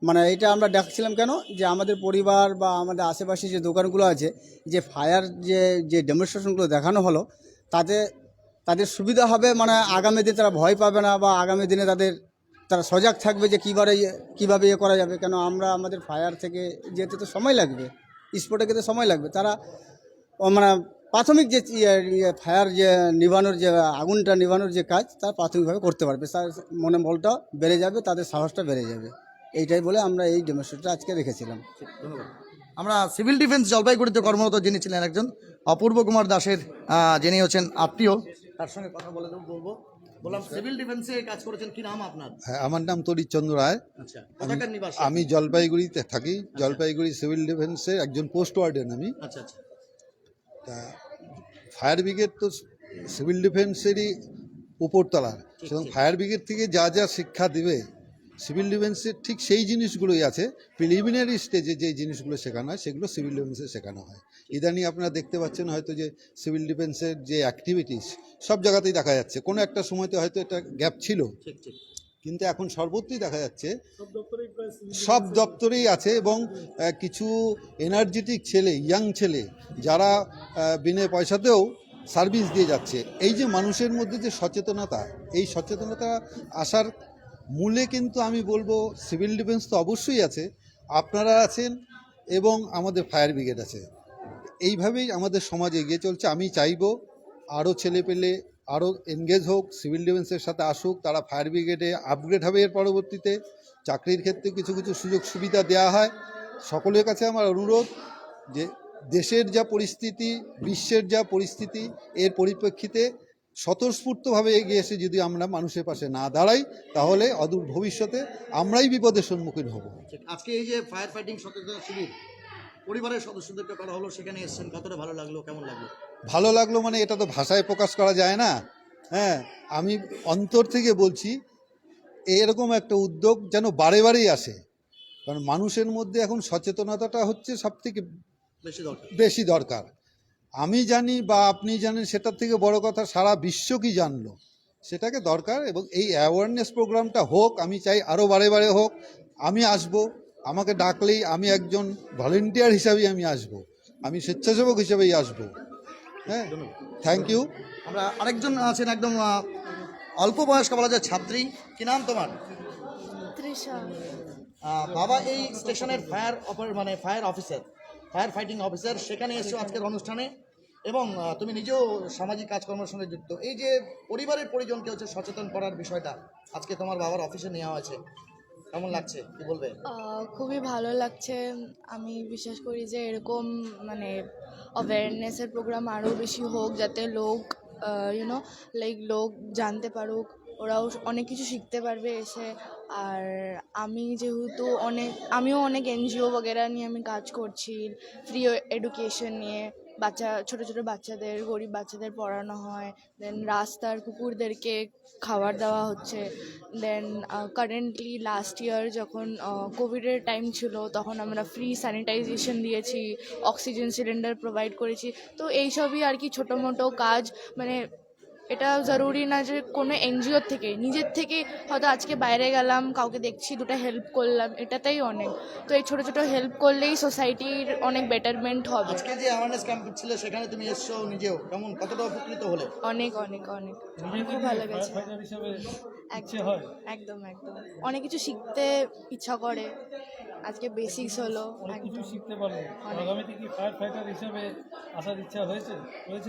মানে এটা আমরা ডাকছিলাম কেন, যে আমাদের পরিবার বা আমাদের আশেপাশে যে দোকানগুলো আছে, যে ফায়ার যে ডেমনস্ট্রেশনগুলো দেখানো হলো, তাদের সুবিধা হবে। মানে আগামী দিনে তারা ভয় পাবে না, বা আগামী দিনে তারা সজাগ থাকবে যে কীভাবে ইয়ে করা যাবে। কেন আমরা আমাদের ফায়ার থেকে যেতে তো সময় লাগবে, স্পটে যেতে সময় লাগবে। তারা মানে প্রাথমিক যে ফায়ার যে নিভানোর, যে আগুনটা নিভানোর যে কাজ, তার প্রাথমিকভাবে করতে পারবে, তার মনে বলটা বেড়ে যাবে, তাদের সাহসটা বেড়ে যাবে। এইটাই বলে আমরা এই ডেমনস্ট্রেশনটা আজকে রেখেছিলাম। ধন্যবাদ। আমরা সিভিল ডিফেন্স জলপাইগুড়িতে কর্মরত যিনি ছিলেন একজন অপূর্ব কুমার দাসের, যিনি হচ্ছেন আত্মীয়, তার সঙ্গে কথা বলবো। বললাম সিভিল ডিফেন্সে কাজ করেছেন, কি নাম আপনার? হ্যাঁ, আমার নাম তরিচন্দ্র রায়। আচ্ছা, কোথাকার নিবাসী? আমি জলপাইগুড়িতে থাকি। জলপাইগুড়ি সিভিল ডিফেন্সের একজন পোস্ট ওয়ার্ডেন আমি। আচ্ছা আচ্ছা। তা ফায়ার ব্রিগেড তো সিভিল ডিফেন্সেরই উপরতলা, এবং ফায়ার ব্রিগেড থেকে যা যা শিক্ষা দেবে সিভিল ডিফেন্সের ঠিক সেই জিনিসগুলোই আছে। প্রিলিমিনারি স্টেজে যে জিনিসগুলো শেখানো হয় সেগুলো সিভিল ডিফেন্সে শেখানো হয়। ইদানিং আপনারা দেখতে পাচ্ছেন হয়তো যে সিভিল ডিফেন্সের যে অ্যাক্টিভিটিস সব জায়গাতেই দেখা যাচ্ছে। কোনো একটা সময়তে হয়তো এটা গ্যাপ ছিল, কিন্তু এখন সর্বত্রই দেখা যাচ্ছে, সব দপ্তরেই আছে। এবং কিছু এনার্জেটিক ছেলে, ইয়াং ছেলে, যারা বিনা পয়সাতেও সার্ভিস দিয়ে যাচ্ছে। এই যে মানুষের মধ্যে যে সচেতনতা, এই সচেতনতা আসার মূলে কিন্তু আমি বলবো সিভিল ডিফেন্স তো অবশ্যই আছে, আপনারা আছেন এবং আমাদের ফায়ার ব্রিগেড আছে। এইভাবেই আমাদের সমাজ এগিয়ে চলছে। আমি চাইবো আরও ছেলে পেলে আরও এনগেজ হোক, সিভিল ডিফেন্সের সাথে আসুক, তারা ফায়ার ব্রিগেডে আপগ্রেড হবে। এর পরবর্তীতে চাকরির ক্ষেত্রে কিছু কিছু সুযোগ সুবিধা দেওয়া হয়। সকলের কাছে আমার অনুরোধ যে দেশের যা পরিস্থিতি, বিশ্বের যা পরিস্থিতি, এর পরিপ্রেক্ষিতে স্বতঃস্ফূর্তভাবে এগিয়ে এসে যদি আমরা মানুষের পাশে না দাঁড়াই, তাহলে অদূর ভবিষ্যতে আমরাই বিপদের সম্মুখীন হব। আজকে এই যে ফায়ার ফাইটিং সচেতনতা শিবির পরিবারের সদস্যদেরকে করা হলো, সেখানে এসেছেন, কতটা ভালো লাগলো, কেমন লাগলো? ভালো লাগলো মানে এটা তো ভাষায় প্রকাশ করা যায় না। হ্যাঁ, আমি অন্তর থেকে বলছি, এরকম একটা উদ্যোগ যেন বারে বারেই আসে, কারণ মানুষের মধ্যে এখন সচেতনতাটা হচ্ছে সবথেকে বেশি দরকার। আমি জানি বা আপনি জানেন, সেটার থেকে বড় কথা সারা বিশ্ব কি জানলো, সেটাকে দরকার। এবং এই অ্যাওয়ারনেস প্রোগ্রামটা হোক, আমি চাই আরও বারে বারে হোক। আমি আসব, আমাকে ডাকলেই আমি একজন ভলেন্টিয়ার হিসাবেই আমি আসব, আমি স্বেচ্ছাসেবক হিসাবেই আসব। হ্যাঁ, থ্যাংক ইউ। আমরা আরেকজন আছেন, একদম অল্প বয়স্ক বলা যায় ছাত্রী। কি নাম তোমার? তৃষা। বাবা এই স্টেশনের fire officer, fire fighting officer, সেখানে এসেছো আজকের অনুষ্ঠানে, এবং তুমি নিজেও সামাজিক কাজকর্মের সঙ্গে যুক্ত। এই যে পরিবারের পরিজনকে হচ্ছে সচেতন করার বিষয়টা আজকে তোমার বাবার অফিসে নেওয়া হয়েছে, কেমন লাগছে, কি বলবে? খুবই ভালো লাগছে। আমি বিশ্বাস করি যে এরকম মানে অ্যাওয়ারনেসের প্রোগ্রাম আরও বেশি হোক, যাতে লোক লোক জানতে পারুক, ওরাও অনেক কিছু শিখতে পারবে এসে। আর আমি যেহেতু আমিও অনেক এনজিও বগেরা নিয়ে আমি কাজ করছি, ফ্রি এডুকেশন নিয়ে। ছোট ছোট বাচ্চাদের, গরিব বাচ্চাদের পড়ানো হয়। দেন রাস্তার কুকুরদেরকে খাবার দেওয়া হচ্ছে। দেন কারেন্টলি লাস্ট ইয়ার যখন কোভিডের টাইম ছিল, তখন আমরা ফ্রি স্যানিটাইজেশন দিয়েছি, অক্সিজেন সিলিন্ডার প্রোভাইড করেছি। তো এইসবই আর কি ছোটো মোটো কাজ। মানে এটা জরুরি না যে কোনো এনজিওর থেকে, নিজের থেকে হয়তো আজকে বাইরে গেলাম, কাউকে দেখছি, দুটো হেল্প করলাম, এটাতেই অনেক। তো এই ছোটো ছোটো হেল্প করলেই সোসাইটির অনেক বেটারমেন্ট হবে। আজকে যে অ্যাওয়ারনেস ক্যাম্প ছিল, সেখানে তুমি এসছো নিজেও, কেমন, কতটা উপকৃত হলে? অনেক অনেক অনেক খুব ভালো গেছে। একদম একদম অনেক কিছু শিখতে ইচ্ছা করে। আজকে বেসিক্স হলো, কিছু শিখতে পারলো। আগামীতে কি ফায়ার ফাইটার হিসেবে আসার ইচ্ছা হয়েছে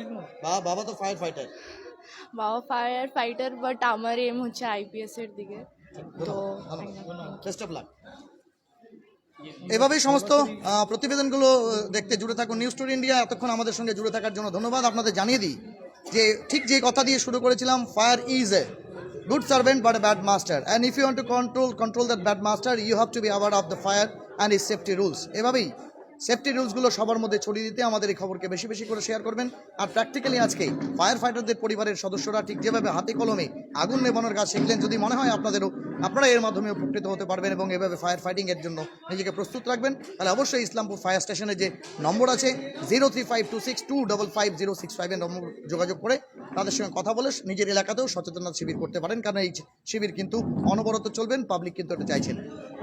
কি না? বাবা তো ফায়ার ফাইটার। বাবা ফায়ার ফাইটার, বাট আমার এম হচ্ছে আইপিএস এর দিকে। তো বেস্ট অফ লাক। এভাবেই সমস্ত প্রতিবেদনগুলো দেখতে জুড়ে থাকুন নিউজ টুডে ইন্ডিয়া। এতক্ষণ আমাদের সঙ্গে জুড়ে থাকার জন্য ধন্যবাদ। আপনাদের জানিয়ে দিই যে ঠিক যে কথা দিয়ে শুরু করেছিলাম, fire is a good servant but a bad master, and if you want to control that bad master, you have to be aware of the fire and is safety rules. এভাবেই সেফটি রুলসগুলো সবার মধ্যে ছড়িয়ে দিতে আমাদের এই খবরকে বেশি বেশি করে শেয়ার করবেন। আর প্র্যাকটিক্যালি আজকে ফায়ার ফাইটারদের পরিবারের সদস্যরা ঠিক যেভাবে হাতে কলমে আগুন নেভানোর কাজ শিখলেন, যদি মনে হয় আপনারা এর মাধ্যমে উপকৃত হতে পারবেন এবং এভাবে ফায়ার ফাইটিংয়ের জন্য নিজেকে প্রস্তুত রাখবেন, তাহলে অবশ্যই ইসলামপুর ফায়ার স্টেশনে যে নম্বর আছে 0352625505 এর নম্বর যোগাযোগ করে তাদের সঙ্গে কথা বলে নিজের এলাকাতেও সচেতনতা শিবির করতে পারেন, কারণ এই শিবির কিন্তু অনবরত চলবেন, পাবলিক কিন্তু এটা চাইছেন।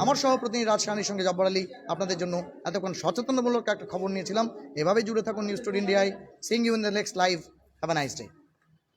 আমার সহপ্রতিনিধি রাজ সাহানির সঙ্গে জব্বার আলী আপনাদের জন্য এতক্ষণ সচেতনতামূলক একটা খবর নিয়েছিলাম। এভাবেই জুড়ে থাকুন নিউজ টুডে ইন্ডিয়ায়। See you in the next live. Have a nice day.